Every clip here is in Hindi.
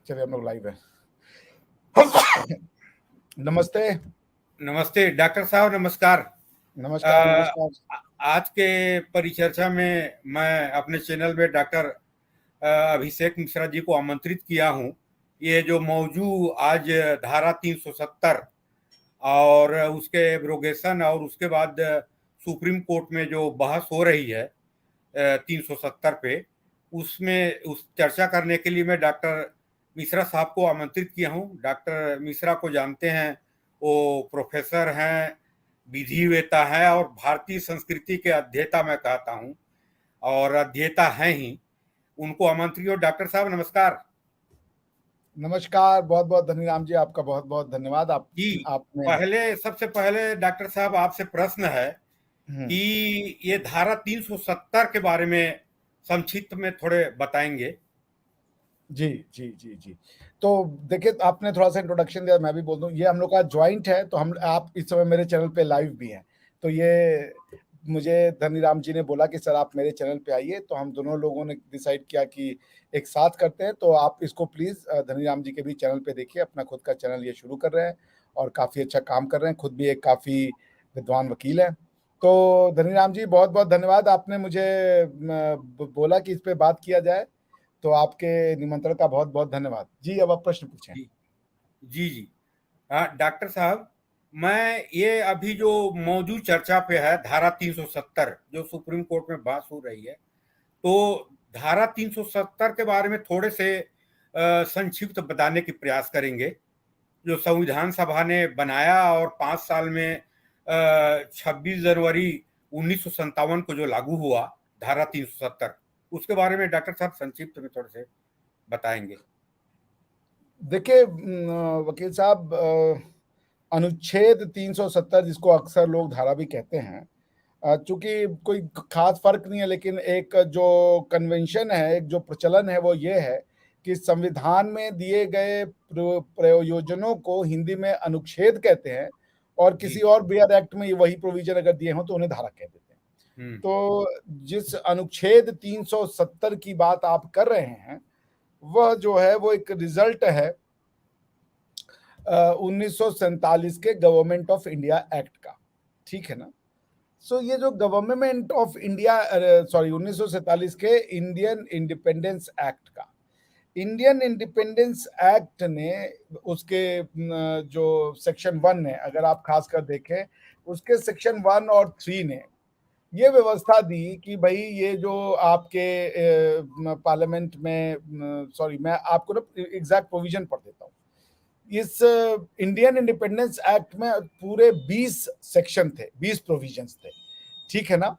चलिए हम लोग लाइव है। नमस्ते। नमस्ते डॉक्टर साहब, नमस्कार। नमस्कार नमस्कार। आज के परिचर्चा में मैं अपने चैनल में डॉक्टर अभिषेक मिश्रा जी को आमंत्रित किया हूं। ये जो मौजू आज धारा 370 और उसके एब्रोगेशन और उसके बाद सुप्रीम कोर्ट में जो बहस हो रही है 370 पे, उसमें उस चर्चा करने के लिए मैं डॉक्टर मिश्रा साहब को आमंत्रित किया हूं। डॉक्टर मिश्रा को जानते हैं, वो प्रोफेसर हैं, विधिवेत्ता हैं और भारतीय संस्कृति के अध्येता मैं कहता हूं, और अध्येता हैं ही। उनको आमंत्रित हो। डॉक्टर साहब नमस्कार। नमस्कार, बहुत बहुत धन्यवाद जी, आपका बहुत बहुत धन्यवाद। जी, आपने सबसे पहले डॉक्टर साहब आपसे प्रश्न है कि ये धारा 370 के बारे में संक्षिप्त में थोड़े बताएंगे। जी जी जी जी। तो देखिए, आपने थोड़ा सा इंट्रोडक्शन दिया, मैं भी बोल दूं, ये हम लोग का ज्वाइंट है। तो हम आप इस समय मेरे चैनल पे लाइव भी हैं। तो ये मुझे धनीराम जी ने बोला कि सर आप मेरे चैनल पे आइए, तो हम दोनों लोगों ने डिसाइड किया कि एक साथ करते हैं। तो आप इसको प्लीज़ धनीराम जी के भी चैनल पे देखिए, अपना खुद का चैनल ये शुरू कर रहे हैं और काफ़ी अच्छा काम कर रहे हैं। खुद भी एक काफ़ी विद्वान वकील हैं। तो धनीराम जी, बहुत बहुत धन्यवाद, आपने मुझे बोला कि इस पे बात किया जाए। तो आपके निमंत्रण का बहुत बहुत धन्यवाद जी। अब आप प्रश्न पूछें। जी जी जी। हाँ डॉक्टर साहब, मैं ये अभी जो मौजूद चर्चा पे है धारा 370 जो सुप्रीम कोर्ट में बहस हो रही है, तो धारा 370 के बारे में थोड़े से संक्षिप्त बताने की प्रयास करेंगे। जो संविधान सभा ने बनाया और 5 साल में 26 जनवरी 1957 को जो लागू हुआ धारा 370, उसके बारे में डॉक्टर साहब संक्षिप्त में थोड़े से बताएंगे। देखिए वकील साहब, अनुच्छेद 370 जिसको अक्सर लोग धारा भी कहते हैं, चूंकि कोई खास फर्क नहीं है, लेकिन एक जो कन्वेंशन है, एक जो प्रचलन है, वो ये है कि संविधान में दिए गए प्रयोजनों को हिंदी में अनुच्छेद कहते हैं, और किसी जी। और बियर एक्ट में वही प्रोविजन अगर दिए हों तो उन्हें धारा कहते हैं। तो जिस अनुच्छेद 370 की बात आप कर रहे हैं, वह जो है वो एक रिजल्ट है 1947 के गवर्नमेंट ऑफ इंडिया एक्ट का। ठीक है ना। सो ये जो गवर्नमेंट ऑफ इंडिया, सॉरी, 1947 के इंडियन इंडिपेंडेंस एक्ट का, इंडियन इंडिपेंडेंस एक्ट ने उसके जो सेक्शन 1 है, अगर आप खासकर देखें, उसके सेक्शन 1 और 3 ने ये व्यवस्था दी कि भाई ये जो आपके पार्लियामेंट में, सॉरी मैं आपको ना एग्जैक्ट प्रोविजन पढ़ देता हूँ। इस इंडियन इंडिपेंडेंस एक्ट में पूरे 20 सेक्शन थे, 20 प्रोविजंस थे। ठीक है ना।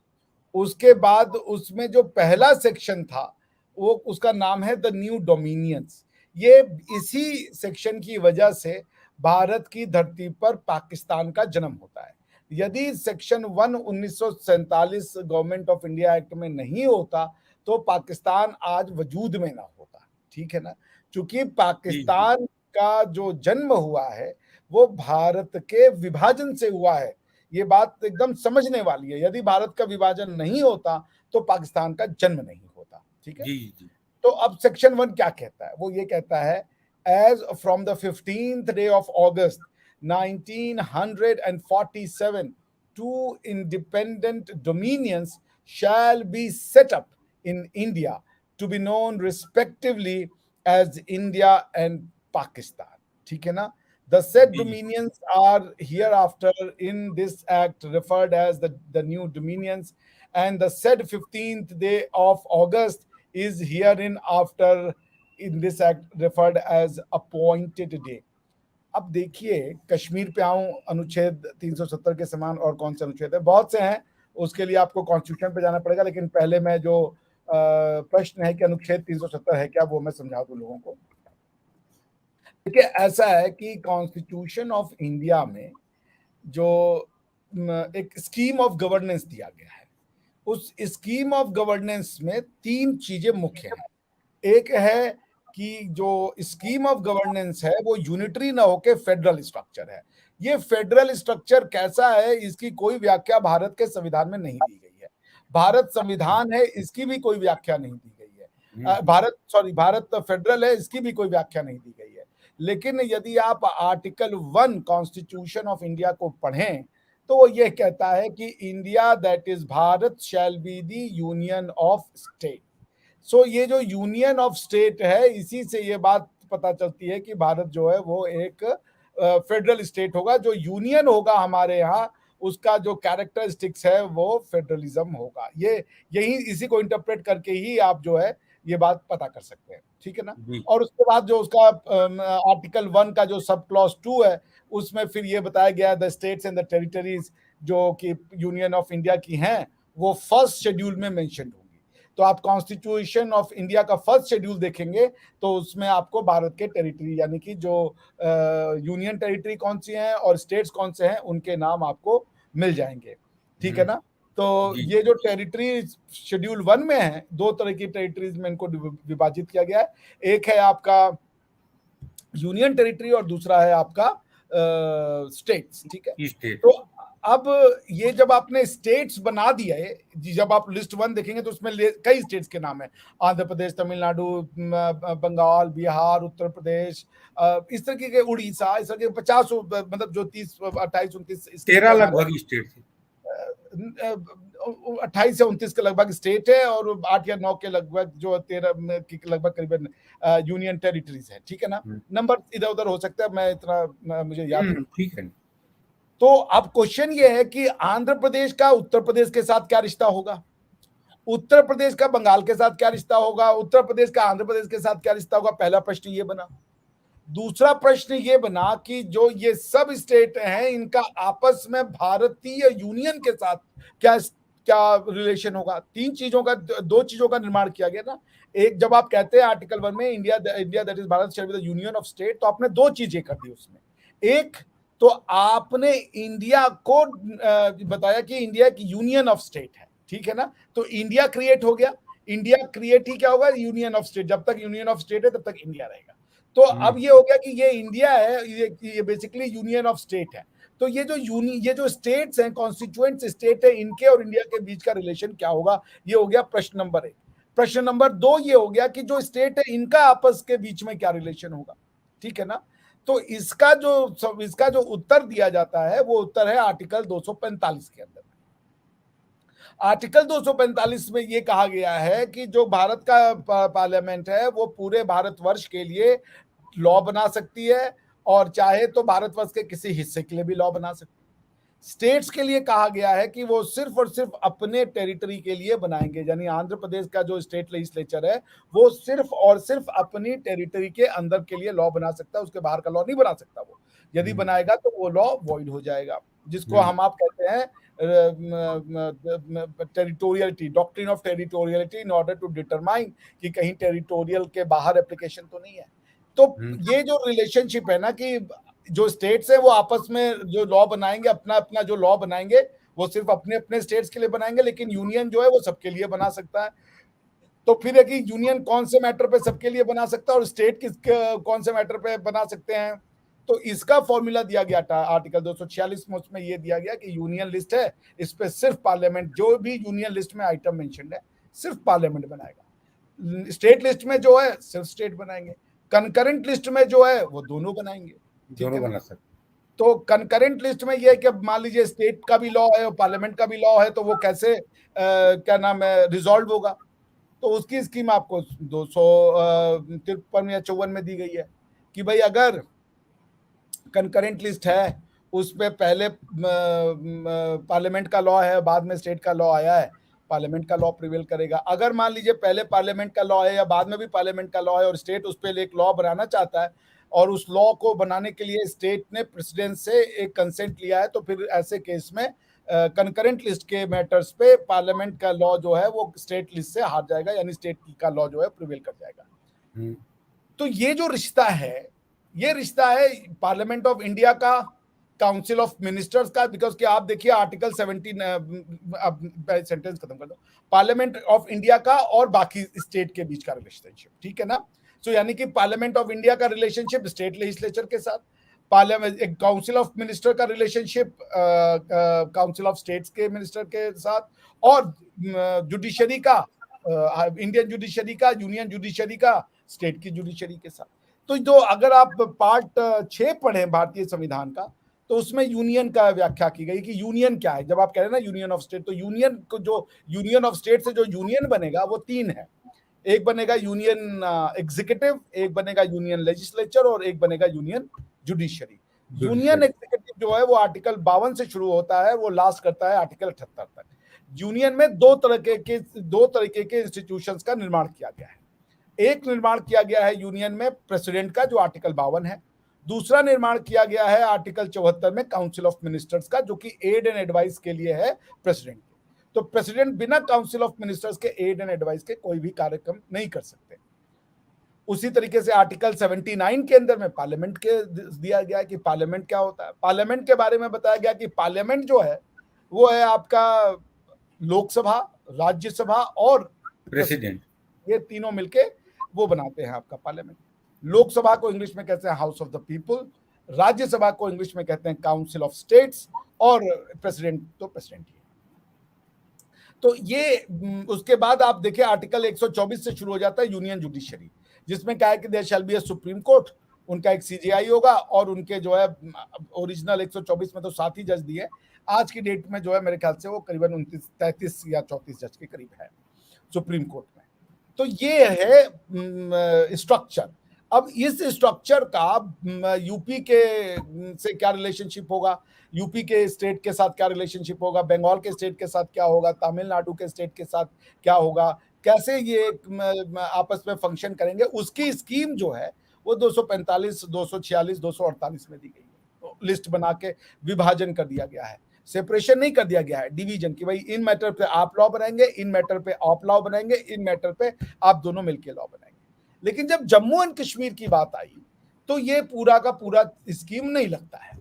उसके बाद उसमें जो पहला सेक्शन था, वो उसका नाम है द न्यू डोमिनियंस। ये इसी सेक्शन की वजह से भारत की धरती पर पाकिस्तान का जन्म होता है। यदि section 1 1947 government of India act में नहीं होता तो पाकिस्तान आज वजूद में ना होता। ठीक है ना। चूंकि जी जी। पाकिस्तान का जो जन्म हुआ है वो भारत के विभाजन से हुआ है। ये बात एकदम समझने वाली है। यदि भारत का विभाजन नहीं होता तो पाकिस्तान का जन्म नहीं होता। ठीक है। जी जी। तो अब सेक्शन 1 क्या कहता है? वो ये कहता है, as from the 15th day of August 1947 two independent dominions shall be set up in India to be known respectively as India and Pakistan. ठीक है ना। The said ji ji. dominions are hereafter in this act referred as the new dominions, and the said 15th day of August is herein after in this act referred as appointed day. अब देखिए, कश्मीर पे आऊं, अनुच्छेद 370 के समान और कौन से अनुच्छेद है? बहुत से हैं। उसके लिए आपको कॉन्स्टिट्यूशन पे जाना पड़ेगा, लेकिन पहले मैं जो प्रश्न है कि अनुच्छेद 370 है क्या, वो मैं समझा दूं लोगों को। देखिए, ऐसा है कि कॉन्स्टिट्यूशन ऑफ इंडिया में जो एक स्कीम ऑफ गवर्नेंस दिया गया है, उस स्कीम ऑफ गवर्नेंस में 3 चीजें मुख्य हैं। एक है कि जो स्कीम ऑफ गवर्नेंस है वो यूनिटरी ना होके फेडरल स्ट्रक्चर है। ये फेडरल स्ट्रक्चर कैसा है, इसकी कोई व्याख्या भारत के संविधान में नहीं दी गई है। भारत संविधान है, इसकी भी कोई व्याख्या नहीं दी गई है। भारत फेडरल है, इसकी भी कोई व्याख्या नहीं दी गई है। लेकिन यदि आप आर्टिकल 1 कॉन्स्टिट्यूशन ऑफ इंडिया को पढ़ें तो वो ये कहता है कि India that is Bharat shall be the union of state. So ये जो यूनियन ऑफ स्टेट है, इसी से ये बात पता चलती है कि भारत जो है वो एक फेडरल स्टेट होगा। जो यूनियन होगा हमारे यहाँ, उसका जो कैरेक्टरिस्टिक्स है वो फेडरलिज्म होगा। ये यही इसी को इंटरप्रेट करके ही आप जो है ये बात पता कर सकते हैं, ठीक है ना। जी और उसके बाद जो उसका आर्टिकल 1 का जो सब क्लॉज 2 है, उसमें फिर ये बताया गया the states and the territories जो कि यूनियन ऑफ इंडिया की हैं, वो फर्स्ट शेड्यूल में मेंशन होंगी। तो आप कॉन्स्टिट्यूशन ऑफ इंडिया का फर्स्ट शेड्यूल देखेंगे तो उसमें आपको भारत के टेरिटरी यानी कि जो यूनियन टेरिटरी कौन सी हैं और स्टेट्स कौन से हैं उनके नाम आपको मिल जाएंगे, ठीक है ना। तो जी ये जो टेरिटरी शेड्यूल 1 में है, दो तरह की टेरिटरीज में इनको विभाजित किया गया है। एक है आपका यूनियन टेरिटरी और दूसरा है आपका स्टेट्स, ठीक है। स्टेट। तो अब ये जब आपने स्टेट्स बना दिया है, जब आप लिस्ट 1 देखेंगे तो उसमें कई स्टेट्स के नाम है, आंध्र प्रदेश, तमिलनाडु, बंगाल, बिहार, उत्तर प्रदेश, इस तरह के उड़ीसा, इस तरह के 50 मतलब जो 30 28 29 स्टेट 13 है हमारे, लगभग स्टेट थे। 28 से 29 के लगभग स्टेट है और 8 या 9 के लगभग जो 13 के लगभग करीबन यूनियन टेरिटरीज है, ठीक है ना। नंबर इधर उधर हो सकता है, मैं इतना मुझे याद नहीं। ठीक है। तो अब क्वेश्चन ये है कि आंध्र प्रदेश का उत्तर प्रदेश के साथ क्या रिश्ता होगा, उत्तर प्रदेश का बंगाल के साथ क्या रिश्ता होगा, उत्तर प्रदेश का आंध्र प्रदेश के साथ क्या रिश्ता होगा। पहला प्रश्न ये बना। दूसरा प्रश्न ये बना कि जो ये सब स्टेट हैं, इनका आपस में भारतीय यूनियन के साथ क्या क्या रिलेशन होगा। तीन चीजों का, दो चीजों का निर्माण किया गया ना। एक, जब आप कहते हैं आर्टिकल 1 में India that is Bharat shall be the union of state, तो आपने दो चीजें कर दी उसमें। एक तो आपने इंडिया को बताया कि इंडिया की यूनियन ऑफ स्टेट है, ठीक है ना। तो इंडिया क्रिएट हो गया। इंडिया क्रिएट ही क्या होगा, यूनियन ऑफ स्टेट। जब तक यूनियन ऑफ स्टेट है तब तक इंडिया रहेगा। तो अब ये हो गया कि ये इंडिया है, ये बेसिकली यूनियन ऑफ स्टेट है। तो ये जो स्टेट्स हैं, कॉन्स्टिट्यूएंट स्टेट है, इनके और इंडिया के बीच का रिलेशन क्या होगा, ये हो गया प्रश्न नंबर 1। प्रश्न नंबर 2 ये हो गया कि जो स्टेट है, इनका आपस के बीच में क्या रिलेशन होगा, ठीक है ना। तो इसका जो उत्तर दिया जाता है, वो उत्तर है आर्टिकल 245 के अंदर। आर्टिकल 245 में ये कहा गया है कि जो भारत का पार्लियामेंट है, वो पूरे भारतवर्ष के लिए लॉ बना सकती है और चाहे तो भारतवर्ष के किसी हिस्से के लिए भी लॉ बना सकती है। स्टेट्स के लिए कहा गया है कि वो सिर्फ और सिर्फ अपने टेरिटरी के लिए बनाएंगे। यानी आंध्र प्रदेश का जो स्टेट लेजिस्लेचर है, वो सिर्फ और सिर्फ अपनी टेरिटरी के अंदर के लिए लॉ बना सकता है, उसके बाहर का लॉ नहीं बना सकता। वो यदि बनाएगा तो वो लॉ वॉइड हो जाएगा, जिसको हम आप कहते हैं territoriality, doctrine of territoriality, in order to determine कि कहीं टेरिटोरियल के बाहर एप्लीकेशन तो नहीं है। तो ये जो रिलेशनशिप है ना, कि जो स्टेट्स है वो आपस में जो लॉ बनाएंगे, अपना अपना जो लॉ बनाएंगे, वो सिर्फ अपने अपने स्टेट्स के लिए बनाएंगे, लेकिन यूनियन जो है वो सबके लिए बना सकता है। तो फिर है कि यूनियन कौन से मैटर पे सबके लिए बना सकता है और स्टेट कौन से मैटर पे बना सकते हैं। तो इसका फॉर्मूला दिया गया था आर्टिकल 246 में। उसमें यह दिया गया कि यूनियन लिस्ट है, इस पे सिर्फ पार्लियामेंट, जो भी यूनियन लिस्ट में आइटम मेंशन्ड है, सिर्फ पार्लियामेंट बनाएगा। स्टेट लिस्ट में जो है सिर्फ स्टेट बनाएंगे, कंकरेंट लिस्ट में जो है वो दोनों बनाएंगे, दोनों बना सकते। तो कंकरेंट लिस्ट में ये है कि मान लीजिए स्टेट का भी लॉ है और पार्लियामेंट का भी लॉ है, तो वो कैसे क्या नाम है रिजॉल्व होगा। तो उसकी स्कीम आपको 253 या 54 में दी गई है कि भाई अगर कंकरेंट लिस्ट है, उसमें पहले पार्लियामेंट का लॉ है, बाद में स्टेट का लॉ आया है, पार्लियामेंट का लॉ प्रिवेल करेगा। अगर मान लीजिए पहले पार्लियामेंट का लॉ है या बाद में भी पार्लियामेंट का लॉ है और स्टेट उस पर एक लॉ बनाना चाहता है और उस लॉ को बनाने के लिए स्टेट ने प्रेसिडेंट से एक कंसेंट लिया है, तो फिर ऐसे केस में कंकरेंट लिस्ट के मैटर्स पे पार्लियामेंट का लॉ जो है वो स्टेट लिस्ट से हार जाएगा, यानी स्टेट का लॉ जो है प्रिवेल कर जाएगा। तो ये जो रिश्ता है, ये रिश्ता है पार्लियामेंट ऑफ इंडिया का, काउंसिल ऑफ मिनिस्टर्स का। बिकॉज कि आप देखिए आर्टिकल 17, सेंटेंस खत्म कर दो, पार्लियामेंट ऑफ इंडिया का और बाकी स्टेट के बीच का रिलेशनशिप, ठीक है ना। सो यानी कि पार्लियामेंट ऑफ इंडिया का रिलेशनशिप स्टेट लेजिस्लेचर के साथ, पार्लियामेंट एक काउंसिल ऑफ मिनिस्टर का रिलेशनशिप काउंसिल ऑफ स्टेट्स के मिनिस्टर के साथ, और जुडिशरी का इंडियन जुडिशरी का, यूनियन जुडिशरी का स्टेट की जुडिशरी के साथ। तो जो अगर आप पार्ट 6 पढ़ें भारतीय संविधान का, तो उसमें यूनियन का व्याख्या की गई कि यूनियन क्या है। जब आप कह रहे हैं ना यूनियन ऑफ स्टेट, तो यूनियन को, जो यूनियन ऑफ स्टेट से जो यूनियन बनेगा वो 3 है। एक बनेगा यूनियन एग्जीक्यूटिव, एक बनेगा यूनियन लेजिस्लेचर और एक बनेगा यूनियन जुडिशरी। यूनियन एग्जीक्यूटिव जो है वो आर्टिकल 52 से शुरू होता है, वो लास्ट करता है आर्टिकल 78 तक। यूनियन में दो तरीके के इंस्टीट्यूशंस का निर्माण किया गया है। एक निर्माण किया गया है यूनियन में प्रेसिडेंट का, जो आर्टिकल 52 है। दूसरा निर्माण किया गया है आर्टिकल 74 में काउंसिल ऑफ मिनिस्टर्स का, जो कि एड एंड एडवाइस के लिए है प्रेसिडेंट। तो प्रेसिडेंट बिना काउंसिल ऑफ मिनिस्टर्स के एड एंड एडवाइस के कोई भी कार्यक्रम नहीं कर सकते। उसी तरीके से आर्टिकल 79 के अंदर में पार्लियामेंट के दिया गया है कि पार्लियामेंट क्या होता है। पार्लियामेंट के बारे में बताया गया कि पार्लियामेंट जो है वो है आपका लोकसभा, राज्यसभा और प्रेसिडेंट, ये तीनों मिलके वो बनाते हैं आपका पार्लियामेंट। लोकसभा को इंग्लिश में कहते हैं house of the people, Rajya Sabha को इंग्लिश में कहते हैं काउंसिल ऑफ स्टेट्स, और प्रेसिडेंट तो प्रेसिडेंट ही है। तो ये उसके बाद आप देखिए आर्टिकल 124 से शुरू हो जाता है यूनियन जुडिशरी, जिसमें क्या है कि there shall be a supreme court, उनका एक सीजीआई होगा, और उनके जो है ओरिजिनल 124 में तो 7 ही जज दिए, आज की डेट में जो है मेरे ख्याल से वो करीबन 33 या 34 जज के करीब है सुप्रीम कोर्ट में। तो ये है स्ट्रक्चर। अब इस स्ट्रक्चर का यूपी के से क्या रिलेशनशिप होगा, यूपी के स्टेट के साथ क्या रिलेशनशिप होगा, बंगाल के स्टेट के साथ क्या होगा, तमिलनाडु के स्टेट के साथ क्या होगा, कैसे ये आपस में फंक्शन करेंगे, उसकी स्कीम जो है वो 245, 246, 248 में दी गई है। तो लिस्ट बना के विभाजन कर दिया गया है, सेपरेशन नहीं कर दिया गया है, डिवीजन की भाई इन मैटर पे आप लॉ बनाएंगे, इन मैटर पे आप लॉ बनाएंगे, इन मैटर पे आप दोनों मिलकर लॉ बनाएंगे। लेकिन जब जम्मू एंड कश्मीर की बात आई तो ये पूरा का पूरा स्कीम नहीं लगता है।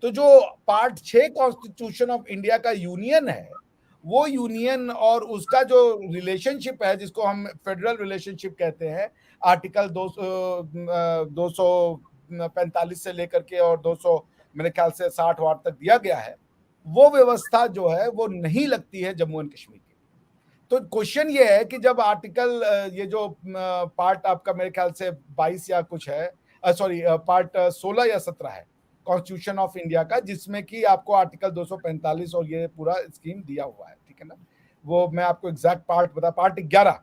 तो जो पार्ट 6 कॉन्स्टिट्यूशन ऑफ इंडिया का यूनियन है, वो यूनियन और उसका जो रिलेशनशिप है, जिसको हम फेडरल रिलेशनशिप कहते हैं, आर्टिकल 245 से लेकर के और 200 मेरे ख्याल से 60 वाट तक दिया गया है, वो व्यवस्था जो है वो नहीं लगती है जम्मू एंड कश्मीर की। तो क्वेश्चन ये है कि जब आर्टिकल ये जो पार्ट आपका मेरे ख्याल से 22 या कुछ है, सॉरी पार्ट 16 या 17 है कॉन्स्टिट्यूशन ऑफ इंडिया का, जिसमें कि आपको आर्टिकल 245 और ये पूरा स्कीम दिया हुआ है, ठीक है ना। वो मैं आपको एग्जैक्ट पार्ट बता, पार्ट 11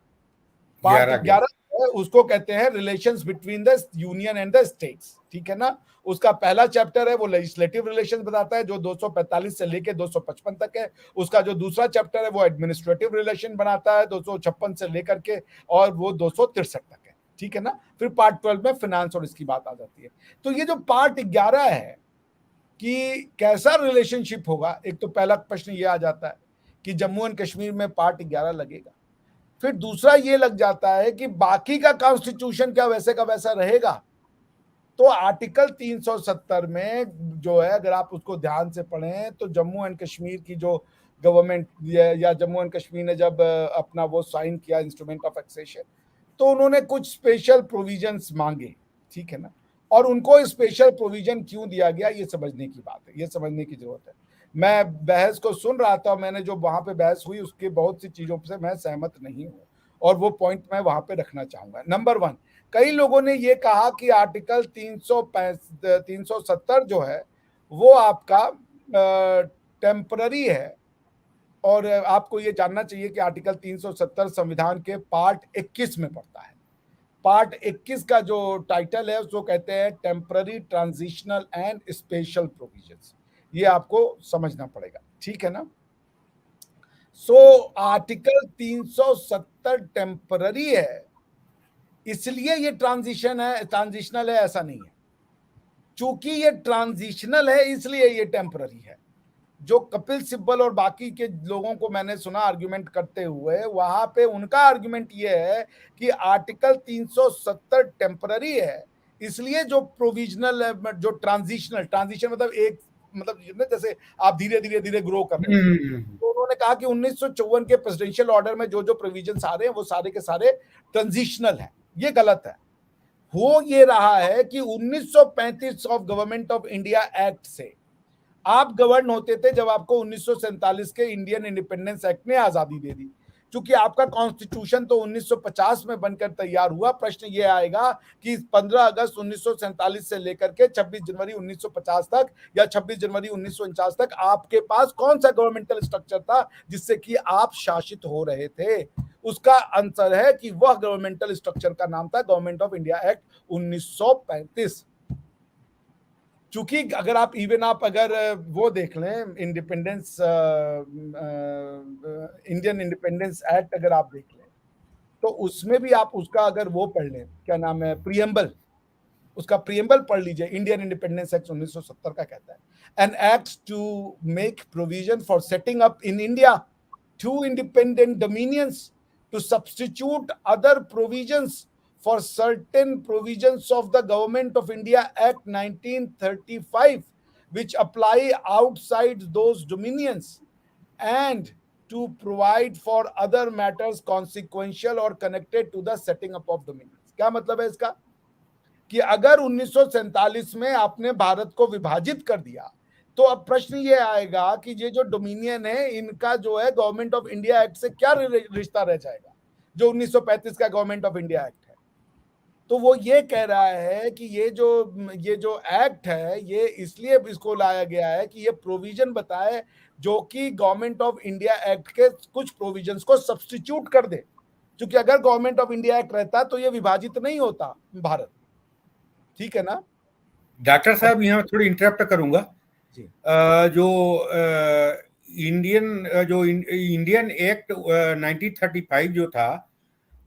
उसको कहते हैं relations between the union and the states, ठीक है ना। उसका पहला चैप्टर है वो लेजिस्लेटिव रिलेशंस बताता है, जो 245 से लेके 255 तक है। उसका जो दूसरा चैप्टर है वो एडमिनिस्ट्रेटिव रिलेशन बनाता है 256 से लेकर के और वो 263 तक है, ठीक है ना। फिर पार्ट 12 में फाइनेंस और इसकी बात आ जाती है। तो ये जो पार्ट 11 है कि कैसा रिलेशनशिप होगा, एक तो पहला प्रश्न ये आ जाता है कि जम्मू एंड कश्मीर में पार्ट 11 लगेगा। फिर दूसरा ये लग जाता है कि बाकी का कॉन्स्टिट्यूशन क्या वैसे का वैसा रहेगा। तो आर्टिकल 370 में जो है, अगर आप उसको ध्यान से पढ़ें, तो जम्मू एंड कश्मीर की जो गवर्नमेंट या जम्मू एंड कश्मीर ने जब अपना वो साइन किया इंस्ट्रूमेंट ऑफ एक्सेशन, तो उन्होंने कुछ स्पेशल प्रोविजंस मांगे, ठीक है ना। और उनको स्पेशल प्रोविजन क्यों दिया गया, ये समझने की बात है, ये समझने की जरूरत है। मैं बहस को सुन रहा था, मैंने जो वहां पे बहस हुई उसके बहुत सी चीजों से मैं सहमत नहीं हूं, और वो पॉइंट मैं वहां पे रखना चाहूंगा। नंबर 1, कई लोगों ने ये कहा कि आर्टिकल 370 जो है वो आपका टेम्पररी है, और आपको ये जानना चाहिए कि आर्टिकल 370 संविधान के पार्ट 21 में पड़ता है। पार्ट 21 का जो टाइटल है उसको कहते हैं temporary, transitional and special provisions. ये आपको समझना पड़ेगा, ठीक है ना। आर्टिकल 370 टेम्पररी है, इसलिए ये ट्रांजिशनल है ऐसा नहीं है। चूंकि ये ट्रांजिशनल है इसलिए ये टेम्पररी है। जो कपिल सिब्बल और बाकी के लोगों को मैंने सुना आर्गुमेंट करते हुए, वहां पे उनका आर्गुमेंट ये है कि आर्टिकल 370 टेम्पररी है, इसलिए जो प्रोविजनल, जो ट्रांजिशन मतलब एक, मतलब जैसे आप धीरे धीरे ग्रो कर रहे हैं। तो उन्होंने कहा कि 1954 के प्रेसिडेंशियल ऑर्डर में जो जो प्रोविजंस आ रहे हैं वो सारे के सारे ट्रांजिशनल है। ये गलत है। हो ये रहा है कि 1935 of government of India act से आप गवर्न होते थे, जब आपको 1947 के इंडियन इंडिपेंडेंस एक्ट ने आजादी दे दी। क्योंकि आपका कॉन्स्टिट्यूशन तो 1950 में बनकर तैयार हुआ। प्रश्न ये आएगा कि 15 अगस्त 1947 से लेकर के 26 जनवरी 1950 तक या 26 जनवरी 1949 तक आपके पास कौन सा गवर्नमेंटल स्ट्रक्चर था जिससे कि आप शासित हो रहे थे? उसका आंसर है कि वह गवर्नमेंटल स्ट्रक्चर का नाम था गवर्नमेंट ऑफ इंडिया एक्ट 1935। चूंकि अगर आप अगर वो देख लें इंडिपेंडेंस इंडियन इंडिपेंडेंस एक्ट अगर आप देख लें तो उसमें भी आप उसका अगर वो पढ़ लें, क्या नाम है, प्रियम्बल, उसका प्रियम्बल पढ़ लीजिए। इंडियन इंडिपेंडेंस एक्ट 1970 का कहता है an act to make provision for setting up in India two independent dominions to substitute other provisions for certain provisions of the Government of India Act 1935 which apply outside those dominions and to provide for other matters consequential or connected to the setting up of dominions। क्या मतलब है इसका कि अगर 1947 में आपने भारत को विभाजित कर दिया तो अब प्रश्न ये आएगा कि ये जो डोमिनियन है इनका जो है गवर्नमेंट ऑफ इंडिया एक्ट से क्या रिश्ता रह जाएगा, जो 1935 का गवर्नमेंट ऑफ इंडिया एक्ट। तो वो ये कह रहा है कि ये जो एक्ट है ये इसलिए इसको लाया गया है कि ये प्रोविजन बताए जो कि गवर्नमेंट ऑफ इंडिया एक्ट के कुछ प्रोविजंस को सब्स्टिट्यूट कर दे, क्योंकि अगर गवर्नमेंट ऑफ इंडिया एक्ट रहता तो ये विभाजित नहीं होता भारत। ठीक है ना डॉक्टर साहब, यहाँ थोड़ी इंटरप्ट करूंगा जी। इंडियन एक्ट 1935 जो था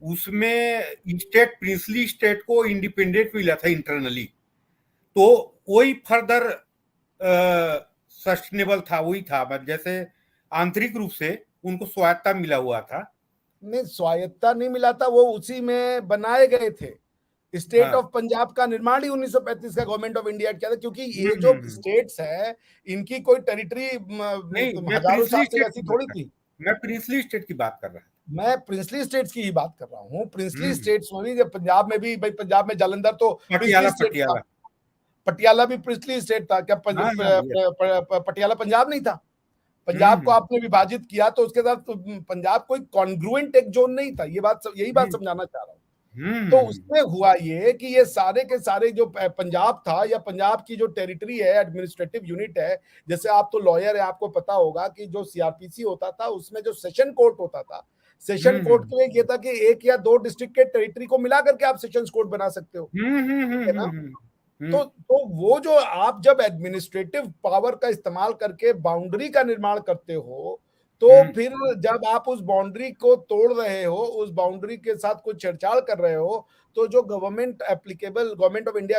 उसमें स्टेट प्रिंसली स्टेट को इंडिपेंडेंट मिला था इंटरनली, तो वही फर्दर सस्टेनेबल था, वही था, मतलब जैसे आंतरिक रूप से उनको स्वायत्ता मिला हुआ था। नहीं, स्वायत्ता नहीं मिला था, वो उसी में बनाए गए थे। स्टेट ऑफ पंजाब का निर्माण ही 1935 का गवर्नमेंट ऑफ इंडिया किया था, क्योंकि ये जो स्टेट्स है इनकी कोई टेरिटरी हजारों साल से वैसी थोड़ी थी। मैं प्रिंसली स्टेट की बात कर रहा हूँ, मैं प्रिंसली स्टेट्स की ही बात कर रहा हूँ। प्रिंसली स्टेट्स में भी, पंजाब में भी, भाई पंजाब में जालंधर तो पटियाला भी प्रिंसली स्टेट था। क्या पटियाला पंजाब नहीं था? पंजाब को आपने विभाजित किया तो उसके साथ पंजाब कोई कॉन्ग्रुएंट एक जोन नहीं था। यही बात समझाना चाह रहा हूँ। तो उसमें हुआ ये कि ये सारे के सारे जो पंजाब था या पंजाब की जो टेरिटरी है, एडमिनिस्ट्रेटिव यूनिट है, जैसे आप तो लॉयर है, आपको पता होगा कि जो सीआरपीसी होता था उसमें जो सेशन कोर्ट होता था, सेशन कोर्ट के लिए ये था कि एक या दो डिस्ट्रिक्ट के टेरिटरी को मिला करके आप सेशन कोर्ट बना सकते हो, है ना। तो वो जो आप जब एडमिनिस्ट्रेटिव पावर का इस्तेमाल करके बाउंड्री का निर्माण करते हो, तो फिर जब आप उस बाउंड्री को तोड़ रहे हो, उस बाउंड्री के साथ कुछ छेड़छाड़ कर रहे हो, तो जो गवर्नमेंट ऑफ इंडिया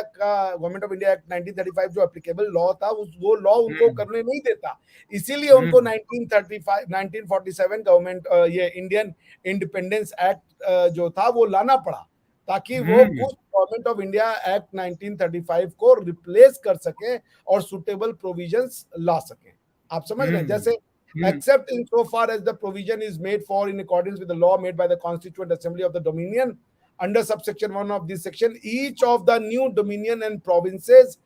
एक्ट 1935 जो एप्लीकेबल लॉ था, वो लॉ उनको करने नहीं देता। इसीलिए उनको 1947 गवर्नमेंट ये इंडियन इंडिपेंडेंस एक्ट जो था वो लाना पड़ा, ताकि वो उस गवर्नमेंट ऑफ इंडिया एक्ट 1935 को रिप्लेस कर सके और सुटेबल प्रोविजंस ला सके। आप समझ रहे हैं? जैसे except in so far as the provision is made for in accordance with the law made by the Constituent Assembly of the Dominion under subsection 1 of this section, each of the new dominion and provinces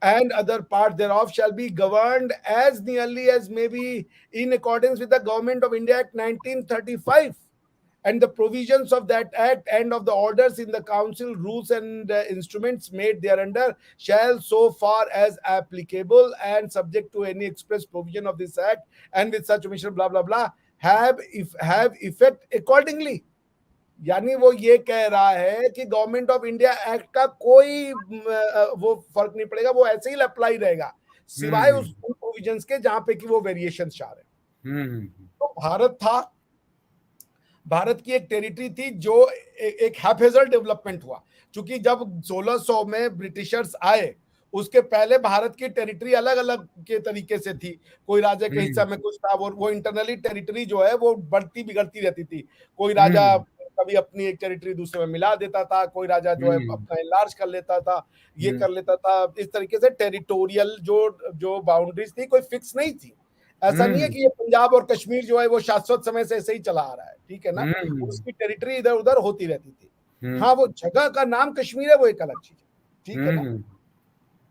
and other parts thereof shall be governed as nearly as may be in accordance with the Government of India Act 1935 and the provisions of that act and of the orders in the council, rules and instruments made thereunder shall, so far as applicable and subject to any express provision of this act and with such omission blah blah blah, have effect accordingly। यानी वो ये कह रहा है कि गवर्नमेंट ऑफ इंडिया एक्ट का कोई वो फर्क नहीं पड़ेगा, वो ऐसे ही अप्लाई रहेगा, सिवाय उस प्रोविजंस के जहां पे कि वो वेरिएशन चाह रहे। तो भारत की एक टेरिटरी थी जो एक हैफेजल डेवलपमेंट हुआ, क्योंकि जब 1600 में ब्रिटिशर्स आए उसके पहले भारत की टेरिटरी अलग अलग के तरीके से थी। कोई राजा के हिस्सा में कुछ था, वो इंटरनली टेरिटरी जो है वो बढ़ती बिगड़ती रहती थी। कोई राजा कभी अपनी एक टेरिटरी दूसरे में मिला देता था, कोई राजा जो है अपना एनलार्ज कर लेता था, ये कर लेता था। इस तरीके से टेरिटोरियल जो बाउंड्रीज थी कोई फिक्स नहीं थी। ऐसा नहीं है कि ये पंजाब और कश्मीर जो है वो शाश्वत समय से ऐसे ही चला आ रहा है, ठीक है ना। उसकी टेरिटरी इधर उधर होती रहती थी। हाँ, वो जगह का नाम कश्मीर है, वो एक अलग चीज है, ठीक है ना।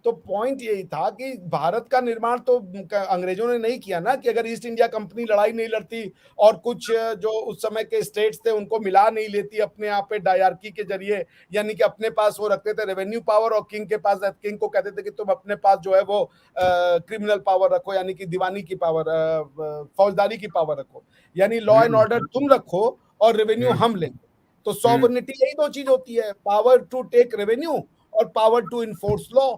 तो पॉइंट यही था कि भारत का निर्माण तो अंग्रेजों ने नहीं किया ना, कि अगर ईस्ट इंडिया कंपनी लड़ाई नहीं लड़ती और कुछ जो उस समय के स्टेट्स थे उनको मिला नहीं लेती अपने यहाँ पे डायरकी के जरिए, यानी कि अपने पास वो रखते थे रेवेन्यू पावर और किंग के पास, किंग को कहते थे कि तुम अपने पास जो है वो क्रिमिनल पावर रखो, यानी कि दीवानी की पावर, फौजदारी की पावर रखो, यानी लॉ एंड ऑर्डर तुम रखो और रेवेन्यू हम लेंगे। तो सॉवरेनिटी यही दो चीज होती है, पावर टू टेक रेवेन्यू और पावर टू इन्फोर्स लॉ।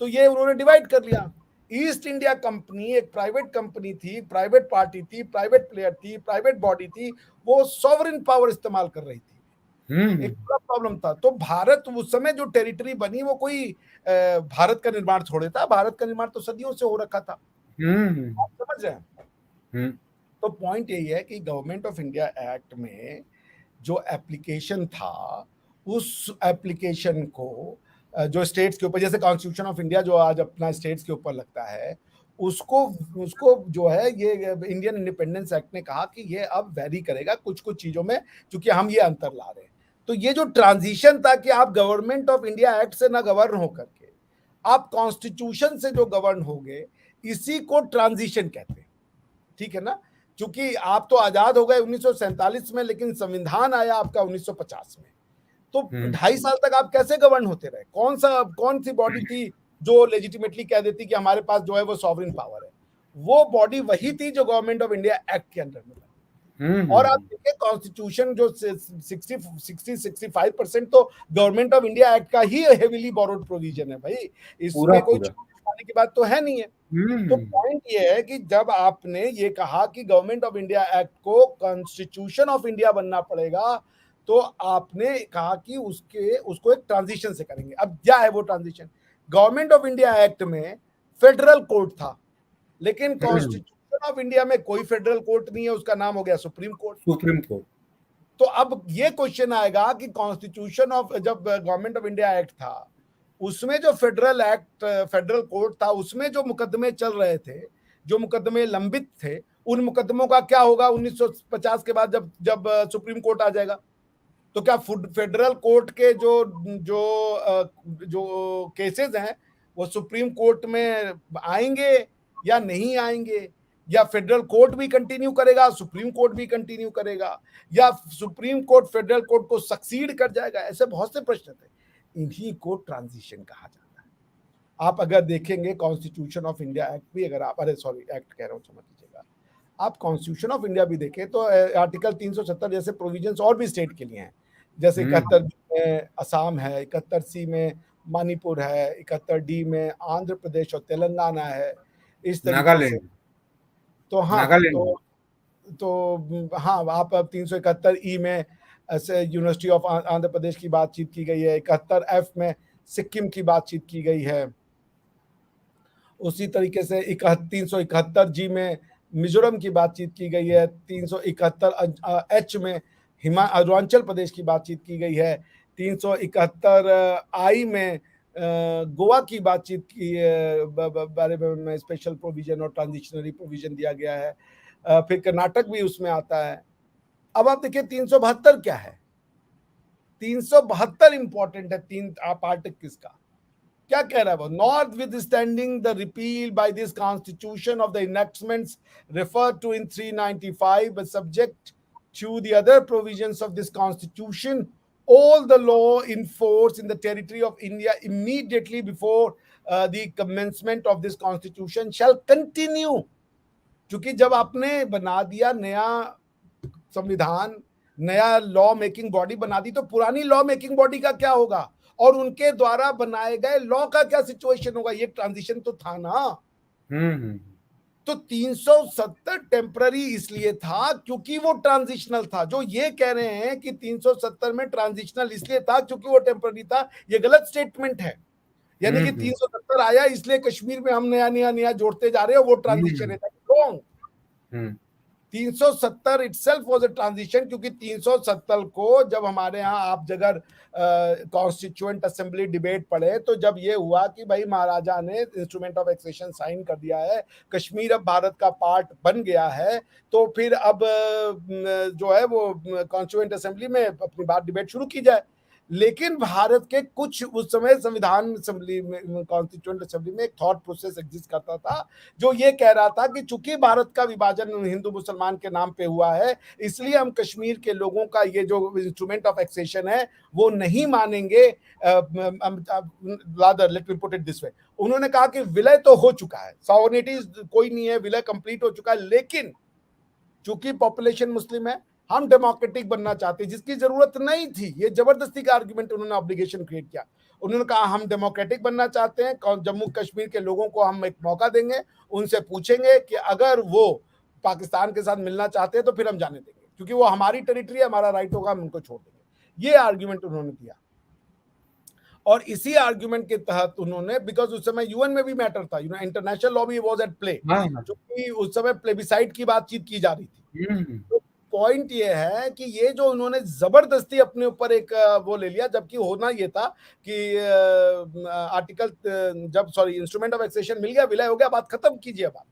तो ये उन्होंने डिवाइड कर लिया। ईस्ट इंडिया कंपनी एक प्राइवेट कंपनी थी, प्राइवेट पार्टी थी, प्राइवेट प्लेयर थी, प्राइवेट बॉडी थी, वो सॉवरेन पावर इस्तेमाल कर रही थी। एक बड़ा प्रॉब्लम था। तो भारत उस समय जो टेरिटरी बनी वो कोई भारत का निर्माण थोड़े था, भारत का निर्माण तो सदियों से हो रखा था। आप समझ रहे हैं? तो पॉइंट यही है कि गवर्नमेंट ऑफ इंडिया एक्ट में जो एप्लीकेशन था, उस एप्लीकेशन को जो स्टेट्स के ऊपर, जैसे कॉन्स्टिट्यूशन ऑफ इंडिया जो आज अपना स्टेट्स के ऊपर लगता है, उसको उसको जो है ये इंडियन इंडिपेंडेंस एक्ट ने कहा कि ये अब वैरी करेगा कुछ कुछ चीजों में, क्योंकि हम ये अंतर ला रहे हैं। तो ये जो ट्रांजिशन था कि आप गवर्नमेंट ऑफ इंडिया एक्ट से ना गवर्न होकर के आप कॉन्स्टिट्यूशन से जो गवर्न होगे, इसी को ट्रांजिशन कहते हैं। ठीक है ना? क्योंकि आप तो आजाद हो गए 1947 में, लेकिन संविधान आया आपका 1950 में। तो 2.5 साल तक आप कैसे गवर्न होते रहे? कौन सी बॉडी थी जो लेजिटिमेटली कह देती कि हमारे पास जो है वो सॉवरेन पावर है? वो बॉडी वही थी जो गवर्नमेंट ऑफ इंडिया एक्ट के अंडर में लगी। और आप देखिए कॉन्स्टिट्यूशन जो 60-65% तो गवर्नमेंट ऑफ इंडिया एक्ट का ही हेविली बोरोड प्रोविजन है भाई, इसमें कोई छुपाने की बात तो है नहीं है। तो पॉइंट ये है कि जब आपने ये कहा कि गवर्नमेंट ऑफ इंडिया एक्ट को कॉन्स्टिट्यूशन ऑफ इंडिया बनना पड़ेगा, तो आपने कहा कि उसको एक ट्रांजिशन से करेंगे। अब क्या है वो transition? Government of India act में फेडरल कोर्ट था, लेकिन कॉन्स्टिट्यूशन ऑफ इंडिया में कोई फेडरल कोर्ट नहीं है, उसका नाम हो गया सुप्रीम कोर्ट। तो अब ये क्वेश्चन आएगा कि कॉन्स्टिट्यूशन ऑफ, जब गवर्नमेंट ऑफ इंडिया एक्ट था, उसमें जो फेडरल कोर्ट था, उसमें जो मुकदमे चल रहे थे, जो मुकदमे लंबित थे, उन मुकदमों का क्या होगा 1950 के बाद जब सुप्रीम कोर्ट आ जाएगा? तो क्या फेडरल कोर्ट के जो केसेस हैं वो सुप्रीम कोर्ट में आएंगे या नहीं आएंगे? या फेडरल कोर्ट भी कंटिन्यू करेगा, सुप्रीम कोर्ट भी कंटिन्यू करेगा, या सुप्रीम कोर्ट फेडरल कोर्ट को सक्सीड कर जाएगा? ऐसे बहुत से प्रश्न थे। इन्हीं को ट्रांजिशन कहा जाता है। आप अगर देखेंगे कॉन्स्टिट्यूशन ऑफ इंडिया एक्ट भी, अगर आप एक्ट कह रहा हूं, समझ लीजिएगा, आप कॉन्स्टिट्यूशन ऑफ इंडिया भी देखें तो आर्टिकल 370 जैसे प्रोविजंस और भी स्टेट के लिए हैं। जैसे 71 में असम है, 71 सी में मणिपुर है, 71 डी में आंध्र प्रदेश और तेलंगाना है, इस तरीके से। तो हाँ, तो हाँ, आप अब 371 ई में ऐसे यूनिवर्सिटी ऑफ आंध्र प्रदेश की बातचीत की गई है, 71 एफ में सिक्किम की बातचीत की गई है। उसी तरीके से 371 जी में मिजोरम की बातचीत की गई है, 371 एच में अरुणाचल प्रदेश की बातचीत की गई है, 371 आई में गोवा की बातचीत की बारे में स्पेशल प्रोविजन और ट्रांजिशनरी प्रोविजन दिया गया है। फिर कर्नाटक भी उसमें आता है। अब आप देखिए 372 क्या है? 372 इंपॉर्टेंट है। आप आर्टिकल किसका क्या कह रहा है वो? Notwithstanding the repeal by this constitution of the enactments referred to in 395 but subject to the other provisions of this constitution, all the law in force in the territory of India immediately before the commencement of this constitution shall continue। क्योंकि जब आपने बना दिया नया संविधान, नया लॉ मेकिंग बॉडी बना दी, तो पुरानी लॉ मेकिंग बॉडी का क्या होगा और उनके द्वारा बनाए गए लॉ का क्या सिचुएशन होगा? ये ट्रांजिशन तो था ना। तो 370 टेम्पररी इसलिए था क्योंकि वो ट्रांजिशनल था। जो ये कह रहे हैं कि 370 में ट्रांजिशनल इसलिए था क्योंकि वो टेम्पररी था, ये गलत स्टेटमेंट है। यानी कि 370 आया इसलिए कश्मीर में हम नया जोड़ते जा रहे हो, वो ट्रांजिशन है। Wrong. 370 itself was a transition, क्योंकि 370 को जब हमारे यहाँ आप अगर कॉन्स्टिट्यूएंट असेंबली डिबेट पढ़े, तो जब ये हुआ कि भाई महाराजा ने इंस्ट्रूमेंट ऑफ एक्सेशन साइन कर दिया है, कश्मीर अब भारत का पार्ट बन गया है, तो फिर अब जो है वो कॉन्स्टिट्यूएंट असेंबली में अपनी बात डिबेट शुरू की जाए। लेकिन भारत के कुछ उस समय संविधान असेंबली में, कॉन्स्टिट्यूएंट असेंबली में एक थॉट प्रोसेस एग्जिस्ट करता था जो ये कह रहा था कि चूंकि भारत का विभाजन हिंदू मुसलमान के नाम पे हुआ है, इसलिए हम कश्मीर के लोगों का ये जो इंस्ट्रूमेंट ऑफ एक्सेशन है वो नहीं मानेंगे। Rather let me put it this way, उन्होंने कहा कि विलय तो हो चुका है, सॉवरेनिटी कोई नहीं है, विलय कंप्लीट हो चुका है, लेकिन चूंकि पॉपुलेशन मुस्लिम है, हम डेमोक्रेटिक बनना चाहते हैं, जिसकी जरूरत नहीं थी। ये जबरदस्ती का आर्गुमेंट उन्होंने ऑब्लिगेशन क्रिएट किया। उन्होंने कहा हम डेमोक्रेटिक बनना चाहते हैं, जम्मू कश्मीर के लोगों को हम एक मौका देंगे, उनसे पूछेंगे कि अगर वो पाकिस्तान के साथ मिलना चाहते हैं तो फिर हम जाने देंगे, क्योंकि वो हमारी टेरिटरी है, हमारा राइट होगा, हम उनको छोड़ देंगे। ये आर्ग्यूमेंट उन्होंने दिया। और इसी आर्ग्यूमेंट के तहत उन्होंने, बिकॉज उस समय यूएन में भी मैटर था, इंटरनेशनल लॉ भी वाज एट प्ले, क्योंकि उस समय प्लेबिसाइट की बातचीत की जा रही थी। तो पॉइंट ये है कि ये जो उन्होंने जबरदस्ती अपने ऊपर एक वो ले लिया, जबकि होना ये था कि आर्टिकल इंस्ट्रूमेंट ऑफ एक्सेशन मिल गया, विलय हो गया, बात खत्म कीजिए बात।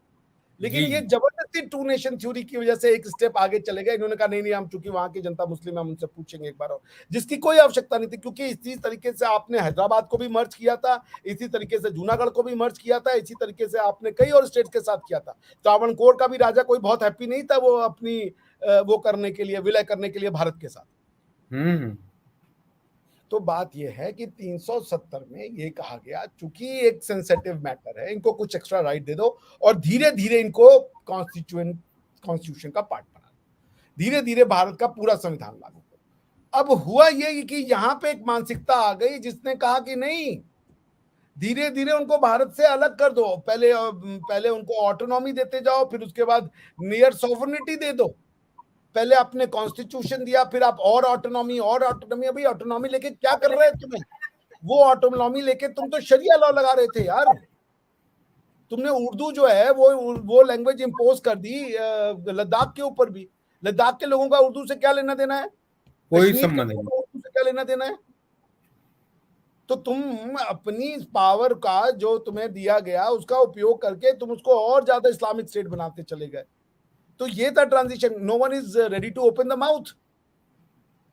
लेकिन ये जबरदस्ती टू नेशन थ्योरी की वजह से एक स्टेप आगे चले गए। इन्होंने कहा नहीं हम चूंकि वहां की जनता मुस्लिम है, हम उनसे पूछेंगे एक बार और, जिसकी कोई आवश्यकता नहीं थी, क्योंकि इसी तरीके से आपने हैदराबाद को भी मर्ज किया था, इसी तरीके से जूनागढ़ को भी मर्ज किया था, इसी तरीके से आपने कई और स्टेट के साथ किया था। त्रावणकोर का भी राजा कोई बहुत हैप्पी नहीं था वो अपनी वो करने के लिए, विलय करने के लिए भारत के साथ। तो बात यह है कि 370 में ये कहा गया, चूंकि एक सेंसिटिव मैटर है, इनको कुछ एक्स्ट्रा राइट दे दो और धीरे धीरे इनको कॉन्स्टिट्यूशन का पार्ट बना दो, धीरे धीरे भारत का पूरा संविधान लागू करो। अब हुआ ये कि यहां पे एक मानसिकता आ गई जिसने कहा कि नहीं, धीरे धीरे उनको भारत से अलग कर दो, पहले उनको ऑटोनॉमी देते जाओ, फिर उसके बाद नियर सॉवरेनिटी दे दो। पहले आपने कॉन्स्टिट्यूशन दिया, फिर आप और ऑटोनॉमी। अभी ऑटोनॉमी लेके क्या कर रहे हैं तुम्हें? वो ऑटोनॉमी लेके तुम तो शरिया लॉ लगा रहे थे यार। तुमने उर्दू जो है वो लैंग्वेज इंपोज कर दी लद्दाख के ऊपर भी। लद्दाख के लोगों का उर्दू से क्या लेना देना है? कोई कश्मीर के संबंध लोगों नहीं। का उर्दू से क्या लेना देना है? तो तुम अपनी पावर का जो तुम्हें दिया गया उसका उपयोग करके तुम उसको और ज्यादा इस्लामिक स्टेट बनाते चले गए। तो ये था transition. No one is ready to open the mouth.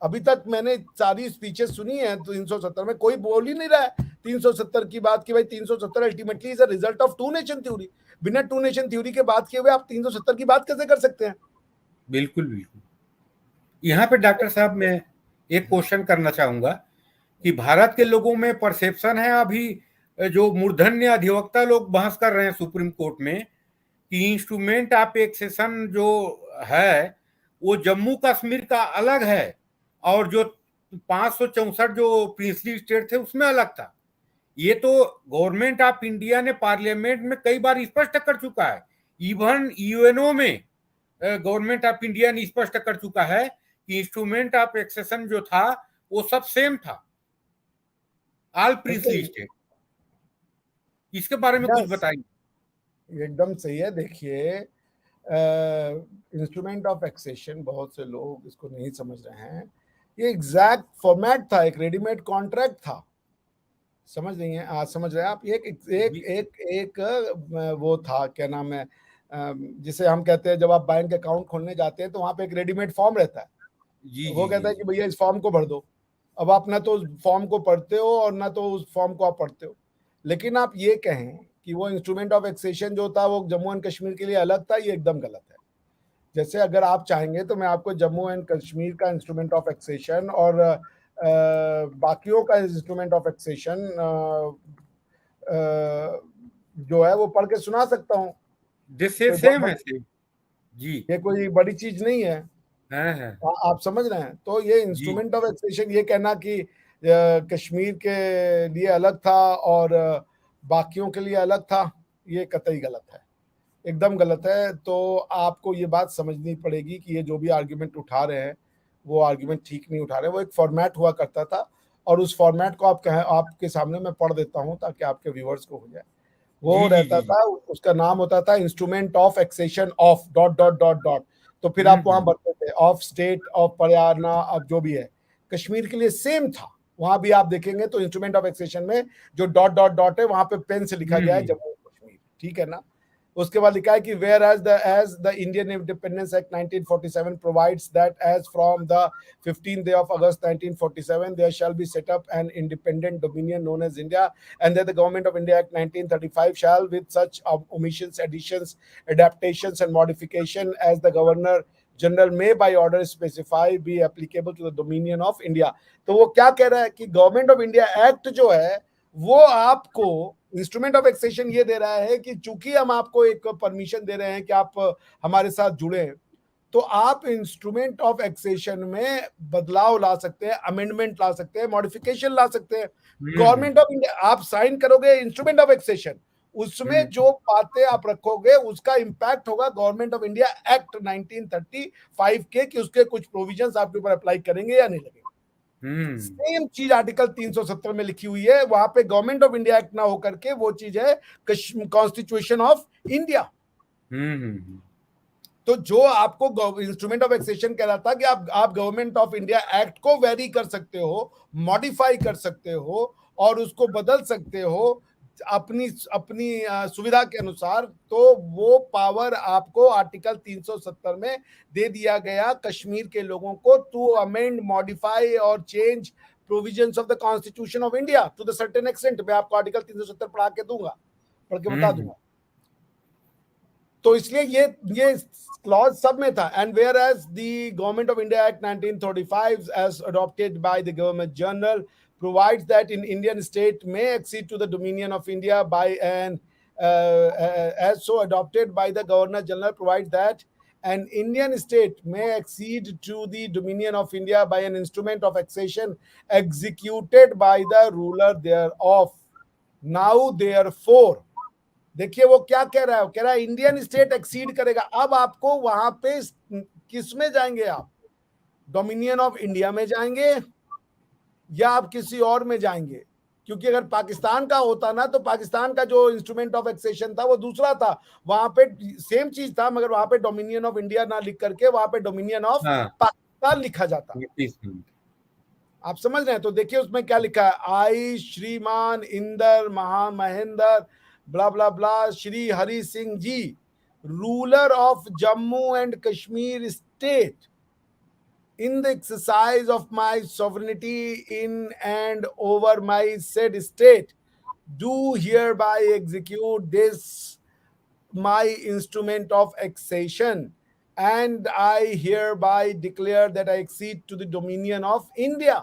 अभी तक मैंने सारी स्पीचेस सुनी है, तो 370 में कोई बोल ही नहीं रहा है 370 की बात की। भाई 370 ultimately is a result of two nation theory. बिना टू नेशन थ्योरी के बात किए हुए आप 370 की बात कैसे कर सकते हैं? बिल्कुल बिल्कुल। यहाँ पे डॉक्टर साहब मैं एक क्वेश्चन करना चाहूंगा कि भारत के लोगों में परसेप्शन है, अभी जो मूर्धन्य अधिवक्ता लोग बहस कर रहे हैं सुप्रीम कोर्ट में, कि इंस्ट्रूमेंट ऑफ एक्सेशन जो है वो जम्मू कश्मीर का अलग है और जो 564 जो प्रिंसली स्टेट थे उसमें अलग था। ये तो गवर्नमेंट ऑफ इंडिया ने पार्लियामेंट में कई बार स्पष्ट कर चुका है। इवन यूएनओ में गवर्नमेंट ऑफ इंडिया ने स्पष्ट कर चुका है कि इंस्ट्रूमेंट ऑफ एक्सेशन जो था वो सब सेम था, ऑल प्रिंसली स्टेट। इसके बारे में कुछ बताइए। एकदम सही है। देखिए, इंस्ट्रूमेंट ऑफ एक्सेशन, बहुत से लोग इसको नहीं समझ रहे हैं। ये एग्जैक्ट फॉर्मेट था, एक रेडीमेड कॉन्ट्रैक्ट था। समझ नहीं है? आज समझ रहे हैं आप? एक एक एक एक वो था, क्या नाम है, जिसे हम कहते हैं जब आप बैंक अकाउंट खोलने जाते हैं तो वहां पे एक रेडीमेड फॉर्म रहता है। वो कहता है कि भैया इस फॉर्म को भर दो। अब आप ना तो उस फॉर्म को पढ़ते हो और ना तो उस फॉर्म को आप पढ़ते हो। लेकिन आप ये कहें कि वो इंस्ट्रूमेंट ऑफ एक्सेशन जो था वो जम्मू एंड कश्मीर के लिए अलग था, ये एकदम गलत है। जैसे अगर आप चाहेंगे तो मैं आपको जम्मू एंड कश्मीर का इंस्ट्रूमेंट ऑफ एक्सेशन और बाकियों का इंस्ट्रूमेंट ऑफ एक्सेशन जो है वो पढ़ के सुना सकता हूँ। सेम है जी, ये कोई बड़ी चीज नहीं है। आप समझ रहे हैं? तो ये इंस्ट्रूमेंट ऑफ एक्सेशन, ये कहना कि कश्मीर के लिए अलग था और बाकियों के लिए अलग था, ये कतई गलत है, एकदम गलत है। तो आपको ये बात समझनी पड़ेगी कि ये जो भी आर्ग्यूमेंट उठा रहे हैं वो आर्ग्यूमेंट ठीक नहीं उठा रहे। वो एक फॉर्मेट हुआ करता था और उस फॉर्मेट को आपके सामने मैं पढ़ देता हूँ ताकि आपके व्यूअर्स को हो जाए। वो रहता था, उसका नाम होता था instrument of accession of dot dot dot dot. तो फिर आप वहां भरते थे ऑफ स्टेट ऑफ परियाना, अब जो भी है कश्मीर के लिए सेम था। वहां भी आप देखेंगे तो इंस्ट्रूमेंट ऑफ एक्सेशन में जो डॉट डॉट डॉट है वहां पे पेन से लिखा गया है जम्मू कश्मीर, ठीक है ना? उसके बाद लिखा है कि whereas the Indian independence act 1947 provides that as from the 15th day of August 1947 there shall be set up an independent dominion known as India, and that the government of India Act 1935 shall, with such omissions, additions, adaptations and modification as the governor general may by order specify be applicable to the dominion of India. तो वो क्या कह रहा है कि गवर्नमेंट ऑफ इंडिया एक्ट जो है वो आपको इंस्ट्रूमेंट ऑफ एक्सेशन ये दे रहा है कि चूंकि हम आपको एक परमिशन दे रहे हैं कि आप हमारे साथ जुड़े, तो आप इंस्ट्रूमेंट ऑफ एक्सेशन में बदलाव ला सकते हैं, अमेंडमेंट ला सकते हैं, मॉडिफिकेशन ला सकते हैं। गवर्नमेंट ऑफ इंडिया आप साइन करोगे इंस्ट्रूमेंट ऑफ एक्सेशन, उसमें जो बातें आप रखोगे उसका इंपैक्ट होगा गवर्नमेंट ऑफ इंडिया एक्ट 1935 के, कि उसके कुछ प्रोविजंस आपके ऊपर अप्लाई करेंगे या नहीं लगेंगे। सेम चीज आर्टिकल 370 में लिखी हुई है, वहां पे गवर्नमेंट ऑफ इंडिया एक्ट ना होकर के वो चीज है कॉन्स्टिट्यूशन ऑफ इंडिया। तो जो आपको इंस्ट्रूमेंट ऑफ एक्सेशन कह रहा था कि आप गवर्नमेंट ऑफ इंडिया एक्ट को वेरी कर सकते हो, मॉडिफाई कर सकते हो और उसको बदल सकते हो अपनी अपनी सुविधा के अनुसार, तो वो पावर आपको आर्टिकल 370 में दे दिया गया कश्मीर के लोगों को टू अमेंड, मॉडिफाई और change provisions of the constitution of India to the certain extent. मैं आपको आर्टिकल 370 पढ़ के बता दूंगा। तो इसलिए ये क्लॉज सब में था। And whereas the government of India act 1935 as adopted by the government general provides that in Indian state may accede to the dominion of India by an as so adopted by the Governor General provides that an Indian state may accede to the dominion of India by an instrument of accession executed by the ruler thereof. Now therefore, देखिए वो क्या कह रहा है, कह रहा है इंडियन स्टेट एक्सीड करेगा। अब आपको वहां पे किस में जाएंगे, आप डोमिनियन ऑफ इंडिया में जाएंगे या आप किसी और में जाएंगे? क्योंकि अगर पाकिस्तान का होता ना, तो पाकिस्तान का जो इंस्ट्रूमेंट ऑफ एक्सेशन था वो दूसरा था, वहां पे सेम चीज था मगर वहां पे डोमिनियन ऑफ इंडिया ना लिख करके वहां पे डोमिनियन ऑफ पाकिस्तान लिखा जाता। आप समझ रहे हैं? तो देखिए उसमें क्या लिखा है, I Shriman Inder Mahinder blah blah blah Shri Hari Singh ji, ruler of Jammu and Kashmir state, in the exercise of my sovereignty in and over my said state, do hereby execute this my instrument of accession, and I hereby declare that I accede to the dominion of India।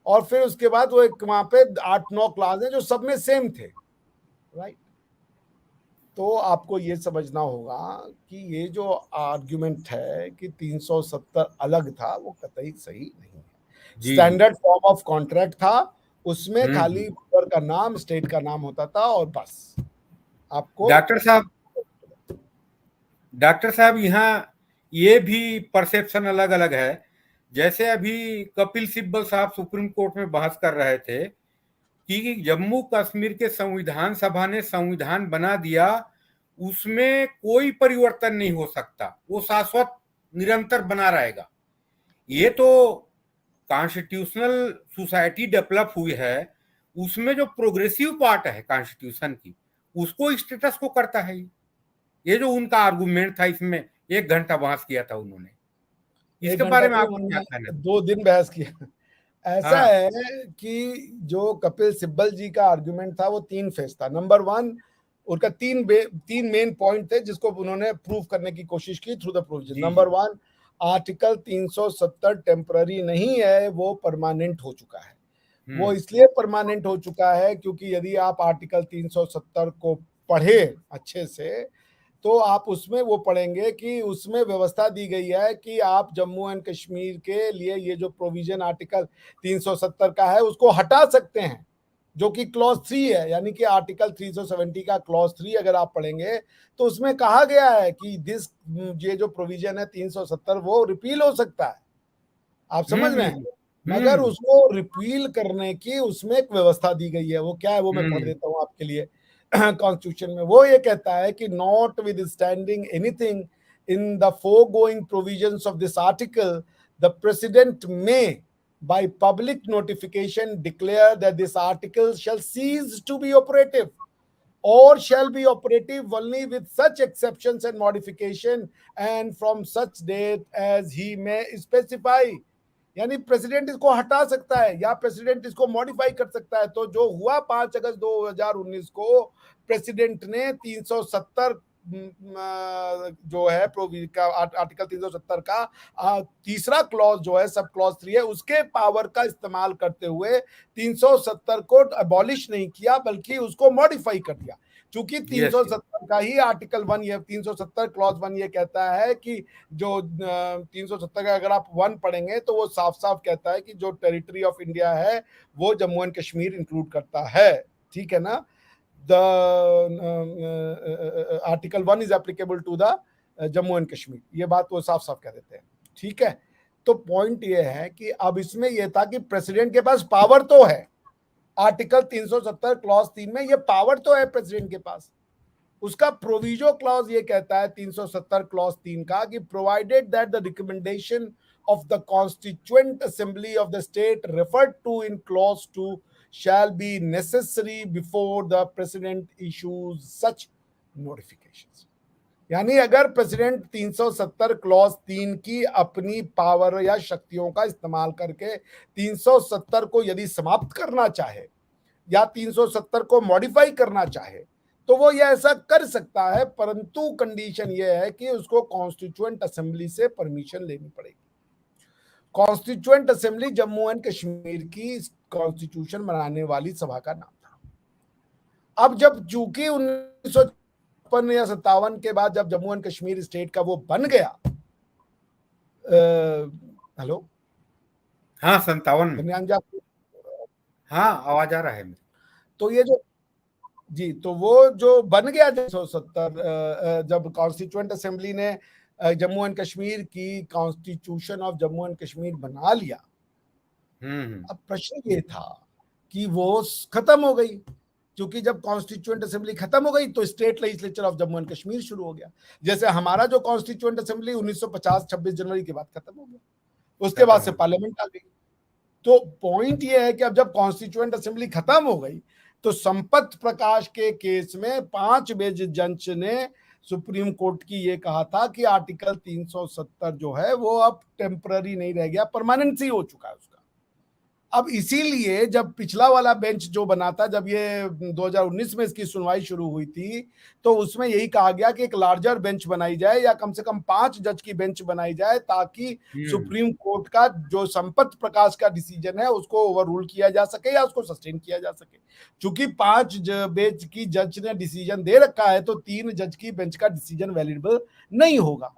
और फिर उसके बाद वो एक वहां पे 8-9 क्लास हैं जो सब में सेम थे, राइट। तो आपको ये समझना होगा कि ये जो आर्ग्यूमेंट है कि 370 अलग था, वो कतई सही नहीं है। स्टैंडर्ड फॉर्म ऑफ कॉन्ट्रैक्ट था, उसमें खाली रूलर का नाम, स्टेट का नाम होता था और बस। आपको डॉक्टर साहब यहाँ ये भी परसेप्शन अलग अलग है। जैसे अभी कपिल सिब्बल साहब सुप्रीम कोर्ट में बहस कर रहे थे कि जम्मू कश्मीर के संविधान सभा ने संविधान बना दिया, उसमें कोई परिवर्तन नहीं हो सकता, वो शाश्वत निरंतर बना रहेगा। ये तो कॉन्स्टिट्यूशनल सोसाइटी डेवलप हुई है, उसमें जो प्रोग्रेसिव पार्ट है कॉन्स्टिट्यूशन की, उसको स्टेटस को करता है। ये जो उनका आर्गुमेंट था, इसमें 1 घंटा बहस किया था उन्होंने। इसके बारे में आपको क्या कहना है? 2 दिन बहस किया। ऐसा है कि जो कपिल सिब्बल जी का आर्गुमेंट था वो 3 फेज था। नंबर 1, उनका 3 मेन पॉइंट थे जिसको उन्होंने प्रूव करने की कोशिश की through the provision. Number 1, article 370 temporary नहीं है, वो परमानेंट हो चुका है। वो इसलिए परमानेंट हो चुका है क्योंकि यदि आप आर्टिकल 370 को पढ़े अच्छे से, तो आप उसमें वो पढ़ेंगे कि उसमें व्यवस्था दी गई है कि आप जम्मू एंड कश्मीर के लिए ये जो प्रोविजन आर्टिकल 370 का है उसको हटा सकते हैं, जो कि क्लॉज 3 है। यानी कि आर्टिकल 370 का क्लॉज 3 अगर आप पढ़ेंगे तो उसमें कहा गया है कि ये जो प्रोविजन है 370 वो रिपील हो सकता है। आप समझ रहे हैं? मगर उसको रिपील करने की उसमें एक व्यवस्था दी गई है। वो क्या है वो मैं पढ़ देता हूँ आपके लिए। कॉन्स्टिट्यूशन में वो ये कहता है कि notwithstanding anything in the foregoing provisions of this article, the president may by public notification declare that this article shall cease to be operative। or shall be operative only with such exceptions and modification and from such date as he may specify। यानी प्रेसिडेंट इसको हटा सकता है या प्रेसिडेंट इसको मॉडिफाई कर सकता है। तो जो हुआ 5 अगस्त 2019 को प्रेसिडेंट ने 370 जो है का आर्टिकल 370 का तीसरा क्लॉज जो है सब क्लॉज 3 है उसके पावर का इस्तेमाल करते हुए 370 को अबॉलिश नहीं किया बल्कि उसको मॉडिफाई कर दिया। चूंकि 370 का ही आर्टिकल 1 ये 370 क्लॉज 1 ये कहता है कि जो 370 का अगर आप 1 पढ़ेंगे तो वो साफ साफ कहता है कि जो टेरिटरी ऑफ इंडिया है वो जम्मू एंड कश्मीर इंक्लूड करता है। ठीक है ना। The article 1 is applicable to the Jammu and Kashmir, ये बात वो साफ साफ कह देते हैं। ठीक है। तो पॉइंट ये है कि अब इसमें यह था कि प्रेसिडेंट के पास पावर तो है, आर्टिकल 370 क्लॉज 3 में ये पावर तो है प्रेसिडेंट के पास। उसका प्रोविजो क्लॉज ये कहता है 370 क्लॉज 3 का कि provided that the recommendation of the constituent assembly of the state referred to in clause 2 shall be necessary before the president issues such notifications। यानी अगर प्रेसिडेंट 370 क्लॉज 3 की अपनी पावर या शक्तियों का इस्तेमाल करके 370 को यदि समाप्त करना चाहे या 370 को मॉडिफाई करना चाहे तो वो ये ऐसा कर सकता है, परंतु कंडीशन ये है कि उसको कॉन्स्टिट्यूएंट असेंबली से परमिशन लेनी पड़ेगी। Constituent assembly Jammu and Kashmir की कॉन्स्टिट्यूशन बनाने वाली सभा का नाम था। अब जब चूंकि 1956 या 57 के बाद जब जम्मू एंड कश्मीर स्टेट का वो बन गया, हेलो हाँ 57 में, हाँ आवाज आ रहा है। तो ये जो जी तो वो जो बन गया 1970 जब कॉन्स्टिट्यूएंट असेंबली ने जम्मू एंड कश्मीर की constitution of Jammu and Kashmir बना लिया। अब प्रश्न ये था कि वो खत्म हो गई, क्योंकि जब कॉन्स्टिट्यूएंट असेंबली खत्म हो गई तो state legislature of Jammu and Kashmir शुरू हो गया। जैसे हमारा जो कॉन्स्टिट्यूएंट असेंबली 1950 26 जनवरी के बाद खत्म हो गया, उसके बाद से पार्लियामेंट आ गई। तो पॉइंट ये है कि अब जब कॉन्स्टिट्यूएंट असेंबली खत्म हो गई तो संपत प्रकाश के केस में 5 बेंच जज ने सुप्रीम कोर्ट की ये कहा था कि आर्टिकल 370 जो है वो अब टेम्पररी नहीं रह गया, परमानेंसी हो चुका है उसका। अब इसीलिए जब पिछला वाला बेंच जो बना था, जब ये 2019 में इसकी सुनवाई शुरू हुई थी, तो उसमें यही कहा गया कि एक लार्जर बेंच बनाई जाए या कम से कम 5 जज की बेंच बनाई जाए ताकि सुप्रीम कोर्ट का जो संपत प्रकाश का डिसीजन है उसको ओवररूल किया जा सके या उसको सस्टेन किया जा सके। चूंकि 5 बेंच की जज ने डिसीजन दे रखा है तो 3 जज की बेंच का डिसीजन वैलिडेबल नहीं होगा।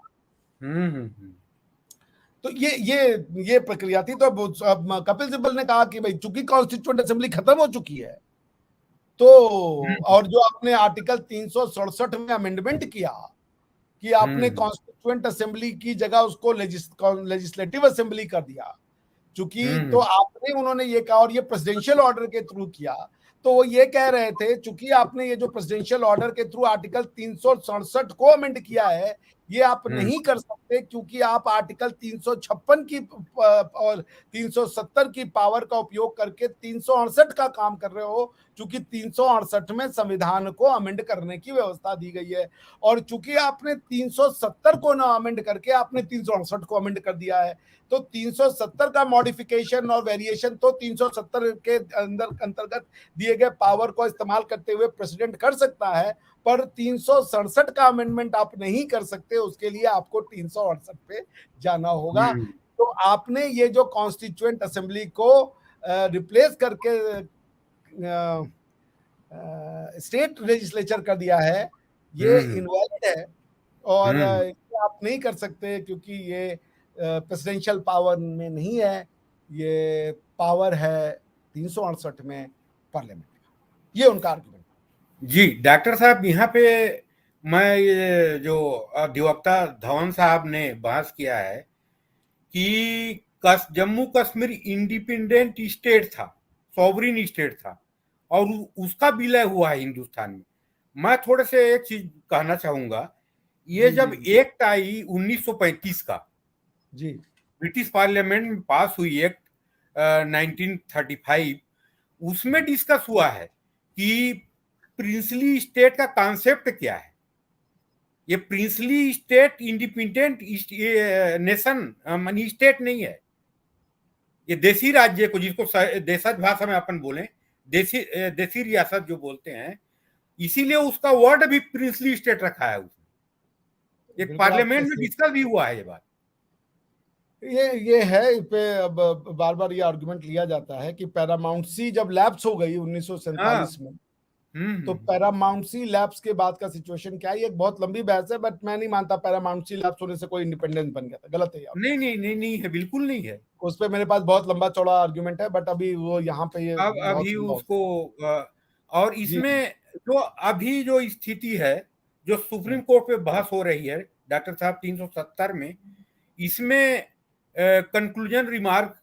तो ये प्रक्रिया थी। तो अब कपिल सिब्बल ने कहा कि भाई चूंकि कॉन्स्टिट्यूएंट असेंबली खत्म हो चुकी है तो और जो आपने आर्टिकल 367 में अमेंडमेंट किया कि आपने कॉन्स्टिट्यूएंट असेंबली की जगह उसको लेजिस्लेटिव असेंबली कर दिया, चूंकि तो आपने उन्होंने ये कहा और ये प्रेसिडेंशियल ऑर्डर के थ्रू किया, तो वो ये कह रहे थे चूंकि आपने ये जो प्रेसिडेंशियल ऑर्डर के थ्रू आर्टिकल 367 को अमेंड किया है ये आप नहीं कर सकते, क्योंकि आप आर्टिकल 356 की और 370 की पावर का उपयोग करके 368 का काम कर रहे हो, चूंकि 368 में संविधान को अमेंड करने की व्यवस्था दी गई है और चूंकि आपने 370 को ना अमेंड करके आपने 368 को अमेंड कर दिया है। तो 370 का मॉडिफिकेशन और वेरिएशन तो 370 के अंतर्गत दिए गए पावर को इस्तेमाल करते हुए प्रेसिडेंट कर सकता है, पर 367 का अमेंडमेंट आप नहीं कर सकते, उसके लिए आपको 368 पे जाना होगा। तो आपने ये जो कॉन्स्टिट्यूएंट असेंबली को रिप्लेस करके स्टेट लेजिस्लेचर कर दिया है, ये इनवैलिड है और आप नहीं कर सकते क्योंकि ये प्रेसिडेंशियल पावर में नहीं है, ये पावर है 368 में पार्लियामेंट का। ये उनका आर्गुमेंट। जी डॉक्टर साहब, यहाँ पे मैं ये जो अधिवक्ता धवन साहब ने बहस किया है कि जम्मू कश्मीर इंडिपेंडेंट स्टेट था, सॉवरिन स्टेट था और उसका विलय हुआ है हिंदुस्तान में। मैं थोड़े से एक चीज कहना चाहूंगा, ये जब एक्ट आई 1935 का, जी ब्रिटिश पार्लियामेंट में पास हुई एक्ट 1935, उसमें डिस्कस हुआ है कि प्रिंसली स्टेट का कॉन्सेप्ट क्या है? ये princely state independent nation money state नहीं है। ये देसी राज्य को, जिसको देशज भाषा में अपन बोले, देसी रियासत जो बोलते हैं, इसीलिए उसका वर्ड भी प्रिंसली स्टेट रखा है उसने। एक बिल्कुल आप पार्लियामेंट में डिस्कस भी हुआ है ये बात। ये है इस पे अब बार बार ये आर्गुमेंट लिया जाता है कि पैरामाउंटसी जब लैप्स हो गई 1947 में, तो पैरामाउंटसी लैप्स के बाद का सिचुएशन क्या है, ये एक बहुत लंबी बहस है, बट मैं नहीं मानता पैरामाउंटसी लैप्स होने से कोई इंडिपेंडेंस बन गया था, गलत है यार। नहीं नहीं नहीं नहीं है, बिल्कुल नहीं है। उस पे मेरे पास बहुत लंबा चौड़ा आर्गुमेंट है, बट अभी वो यहाँ पे ये अब बहुत अभी लंबा उसको और जी इसमें जो अभी जो स्थिति है, जो सुप्रीम कोर्ट पे बहस हो रही है डॉक्टर साहब 370 में, इसमें कंक्लूजन रिमार्क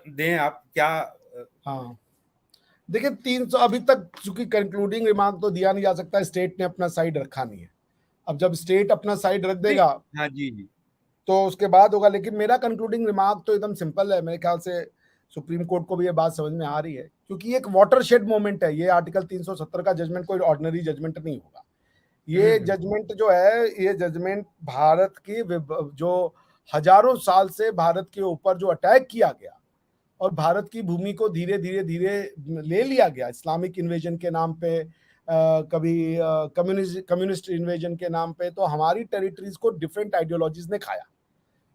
दें आप क्या? हाँ देखिए 300 अभी तक चूंकि कंक्लूडिंग रिमार्क तो दिया नहीं जा सकता, स्टेट ने अपना साइड रखा नहीं है। अब जब स्टेट अपना साइड रख नहीं, देगा हाँ जी जी, तो उसके बाद होगा, लेकिन मेरा कंक्लूडिंग रिमार्क तो एकदम सिंपल है, मेरे ख्याल से सुप्रीम कोर्ट को भी ये बात समझ में आ रही है, क्योंकि एक वाटरशेड मोमेंट है ये। आर्टिकल 370 का जजमेंट कोई ऑर्डिनरी जजमेंट नहीं होगा। ये जजमेंट जो है, ये जजमेंट भारत की जो हजारों साल से भारत के ऊपर जो अटैक किया गया और भारत की भूमि को धीरे धीरे धीरे ले लिया गया इस्लामिक इन्वेजन के नाम पे, कभी कम्युनिस्ट इन्वेजन के नाम पे, तो हमारी टेरिटरीज को डिफरेंट आइडियोलॉजीज ने खाया,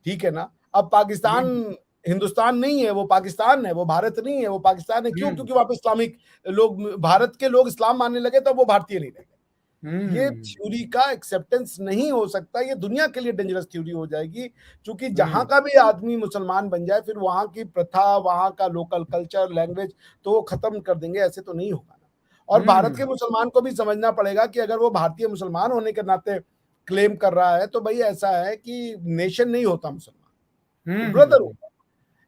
ठीक है ना। अब पाकिस्तान हिंदुस्तान नहीं है, वो पाकिस्तान है, वो भारत नहीं है, वो पाकिस्तान है। क्यों? क्योंकि वहां पे इस्लामिक लोग, भारत के लोग इस्लाम मानने लगे तो वो भारतीय नहीं रहे। ये थ्योरी का एक्सेप्टेंस नहीं हो सकता, ये दुनिया के लिए डेंजरस थ्योरी हो जाएगी, क्योंकि जहां का भी आदमी मुसलमान बन जाए फिर वहां की प्रथा, वहां का लोकल कल्चर, लैंग्वेज तो वो खत्म कर देंगे, ऐसे तो नहीं होगा ना। और भारत के मुसलमान को भी समझना पड़ेगा कि अगर वो भारतीय मुसलमान होने के नाते क्लेम कर रहा है तो भाई ऐसा है कि नेशन नहीं होता मुसलमान, ब्रदर होता।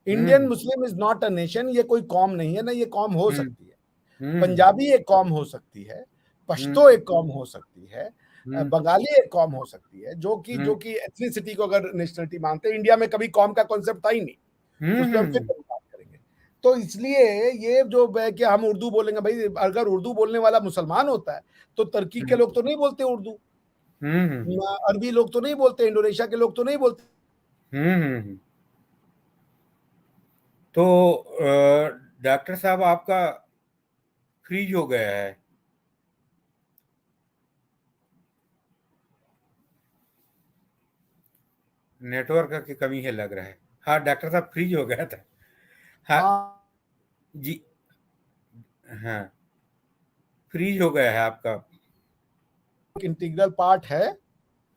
Indian Muslim is not a nation, ये कोई कौम नहीं है ना, ये कौम हो सकती है। पंजाबी एक कौम हो सकती है, पश्तो एक कौम हो सकती है, बंगाली एक कौम हो सकती है, जो कि एथनिसिटी को अगर नेशनलिटी मानते हैं। इंडिया में कभी कौम का कॉन्सेप्ट था ही नहीं, उस पर हम फिर बात करेंगे। तो इसलिए ये जो है कि हम उर्दू बोलेंगे, भाई अगर उर्दू बोलने वाला मुसलमान होता है तो तुर्की के लोग तो नहीं बोलते उर्दू, अरबी लोग तो नहीं बोलते, इंडोनेशिया के लोग तो नहीं बोलते। तो डॉक्टर साहब आपका फ्रीज हो गया है। नेटवर्क की कमी है लग रहा है। हाँ डॉक्टर साहब फ्रीज हो गया था। हाँ जी, हाँ फ्रीज हो गया है आपका। इंटीग्रल पार्ट है और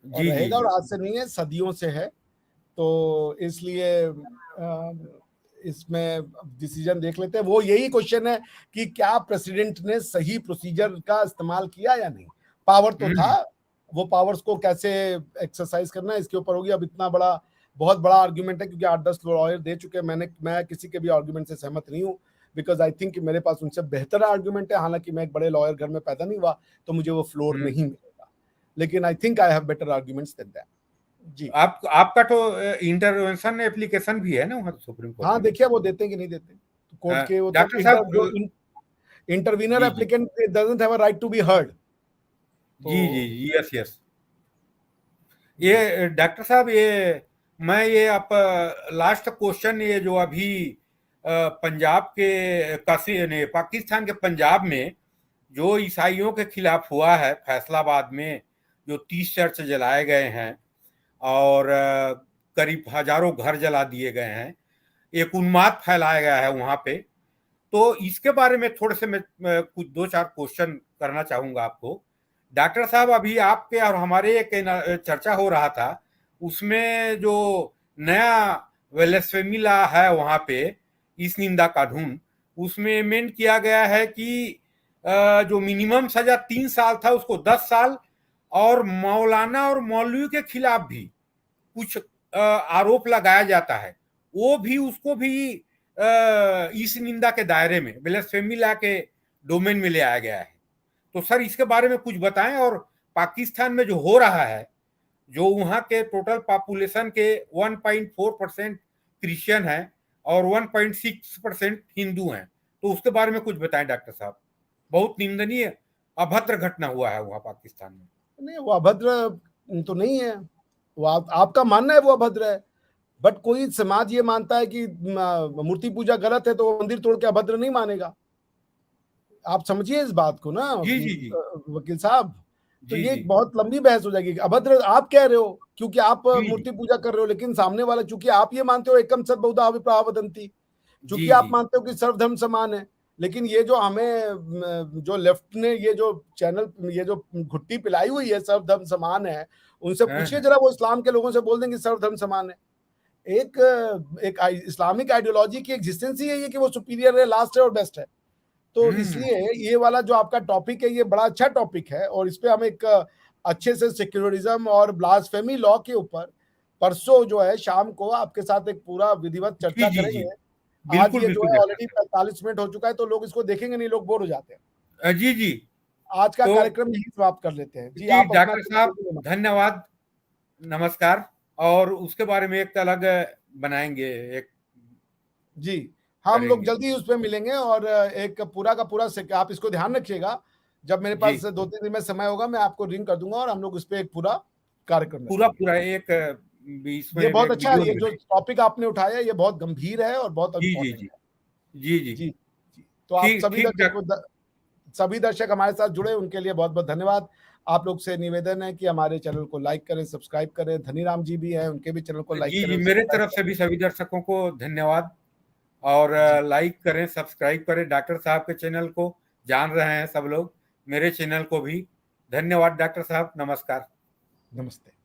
जी जी रहेगा, और जी। आज से नहीं है, सदियों से है। तो इसलिए इसमें डिसीजन देख लेते हैं। वो यही क्वेश्चन है कि क्या प्रेसिडेंट ने सही प्रोसीजर का इस्तेमाल किया या नहीं। पावर तो था, वो पावर्स को कैसे एक्सरसाइज करना है इसके ऊपर होगी। अब इतना बड़ा, बहुत बड़ा आर्ग्यूमेंट है, क्योंकि 8-10 लॉयर दे चुके हैं। मैं किसी के भी आर्ग्यूमेंट से सहमत नहीं हूँ, बिकॉज आई थिंक मेरे पास उनसे बेहतर आर्ग्यूमेंट है। हालांकि मैं एक बड़े लॉयर घर में पैदा नहीं हुआ तो मुझे वो फ्लोर नहीं मिलेगा, लेकिन I think I have better arguments than that. जी आपका तो इंटरवेंशन एप्लीकेशन भी है ना वहाँ सुप्रीम कोर्ट हाँ, में? देखिए वो देते हैं कि नहीं देते, तो कोर्ट के वो तो डॉक्टर साहब जो इंटरवीनर जी जी applicant doesn't have a right to be heard. जी जी, यस यस। ये डॉक्टर साहब, ये मैं ये आप लास्ट क्वेश्चन, ये जो अभी पंजाब के पाकिस्तान के पंजाब में जो ईसाइयों के खिलाफ हुआ है फैसलाबाद में, जो 30 चर्च जलाए गए हैं और करीब हजारों घर जला दिए गए हैं, एक उन्माद फैलाया गया है वहां पे। तो इसके बारे में थोड़े से मैं कुछ 2-4 क्वेश्चन करना चाहूंगा आपको। डॉक्टर साहब, अभी आपके और हमारे एक चर्चा हो रहा था, उसमें जो नया ब्लास्फेमी लॉ है वहां पे, इस निंदा कानून, उसमें मेंट किया गया है कि जो मिनिमम सजा 3 साल था उसको 10 साल, और मौलाना और मौलवी के खिलाफ भी कुछ आरोप लगाया जाता है, वो भी उसको भी इस निंदा के दायरे में, ब्लास्फेमी लॉ के डोमेन में ले आया गया है। तो सर इसके बारे में कुछ बताएं। और पाकिस्तान में जो हो रहा है, जो वहां के टोटल पॉपुलेशन के 1.4% क्रिश्चियन है और 1.6% हिंदू हैं, तो उसके बारे में कुछ बताएं डॉक्टर साहब। बहुत निंदनीय अभद्र घटना हुआ है वहां पाकिस्तान में। नहीं, वो अभद्र तो नहीं है, वो आपका मानना है वो अभद्र है, बट कोई समाज ये मानता है कि मूर्ति पूजा गलत है तो वो मंदिर तोड़ के अभद्र नहीं मानेगा। आप समझिए इस बात को ना जी जी जी वकील साहब। तो जी ये जी एक बहुत लंबी बहस हो जाएगी। अभद्र आप कह रहे हो क्योंकि आप जी जी मूर्ति पूजा कर रहे हो, लेकिन सामने वाला, चूंकि आप ये मानते हो एकम सद बहुधा अभिप्राय वदंती, जी चूंकि आप जी मानते हो कि सर्वधर्म समान है, लेकिन ये जो हमें जो लेफ्ट ने ये जो चैनल ये जो घुट्टी पिलाई हुई है सर्वधर्म समान है, उनसे हाँ, पूछिए हाँ। जरा, वो इस्लाम के लोगों से बोल देंगे सर्वधर्म समान है। एक इस्लामिक आइडियोलॉजी की एग्जिस्टेंस ही है ये कि वो सुपीरियर है, लास्ट है और बेस्ट है। तो हम्म इसलिए ये वाला जो आपका टॉपिक है ये बड़ा अच्छा टॉपिक है, और इस पे हम एक अच्छे से सेक्युलरिज्म और ब्लास्फेमी लॉ के ऊपर परसों जो है शाम को आपके साथ एक पूरा विधिवत जी चर्चा जी जी करेंगे। आज बिल्कुल ये जो बिल्कुल है डॉक्टर ऑलरेडी 45 मिनट हो चुका है, तो लोग इसको देखेंगे नहीं, लोग बोर हो जाते हैं। साहब। जी जी आज का तो कार्यक्रम यही समाप्त कर लेते हैं जी। जी आप अपना डॉक्टर साहब धन्यवाद, नमस्कार। और उसके बारे में एक अलग बनाएंगे, एक जी, हम लोग करेंगे। जल्दी उस पे मिलेंगे, और एक पूरा का पूरा आप इसको ध्यान रखिएगा। जब मेरे जी पास 2-3 दिन में समय होगा मैं आपको रिंग कर दूंगा और हम लोग इस पे एक पूरा कार्यक्रम पूरा रखेंगे। पूरा एक ये इसमें बहुत एक अच्छा है, वीडियो ये जो बनाएंगे। टॉपिक आपने उठाया ये बहुत गंभीर है और बहुत जी जी इम्पोर्टेंट जी है। जी जी जी, जी। तो आप ठीक सभी ठीक दर्शक को सभी दर्शक हमारे साथ जुड़े उनके लिए बहुत-बहुत धन्यवाद। आप लोग से निवेदन है कि हमारे चैनल को लाइक करें, सब्सक्राइब करें। धनीराम जी भी हैं, उनके भी चैनल को लाइक जी करें जी और मेरे सब्सक्राइब तरफ से करें। भी सभी दर्शकों को धन्यवाद। और जी, लाइक करें, सब्सक्राइब करें डॉक्टर साहब के चैनल को। जान रहे हैं सब लोग, मेरे चैनल को भी। धन्यवाद डॉक्टर साहब, नमस्कार। नमस्ते।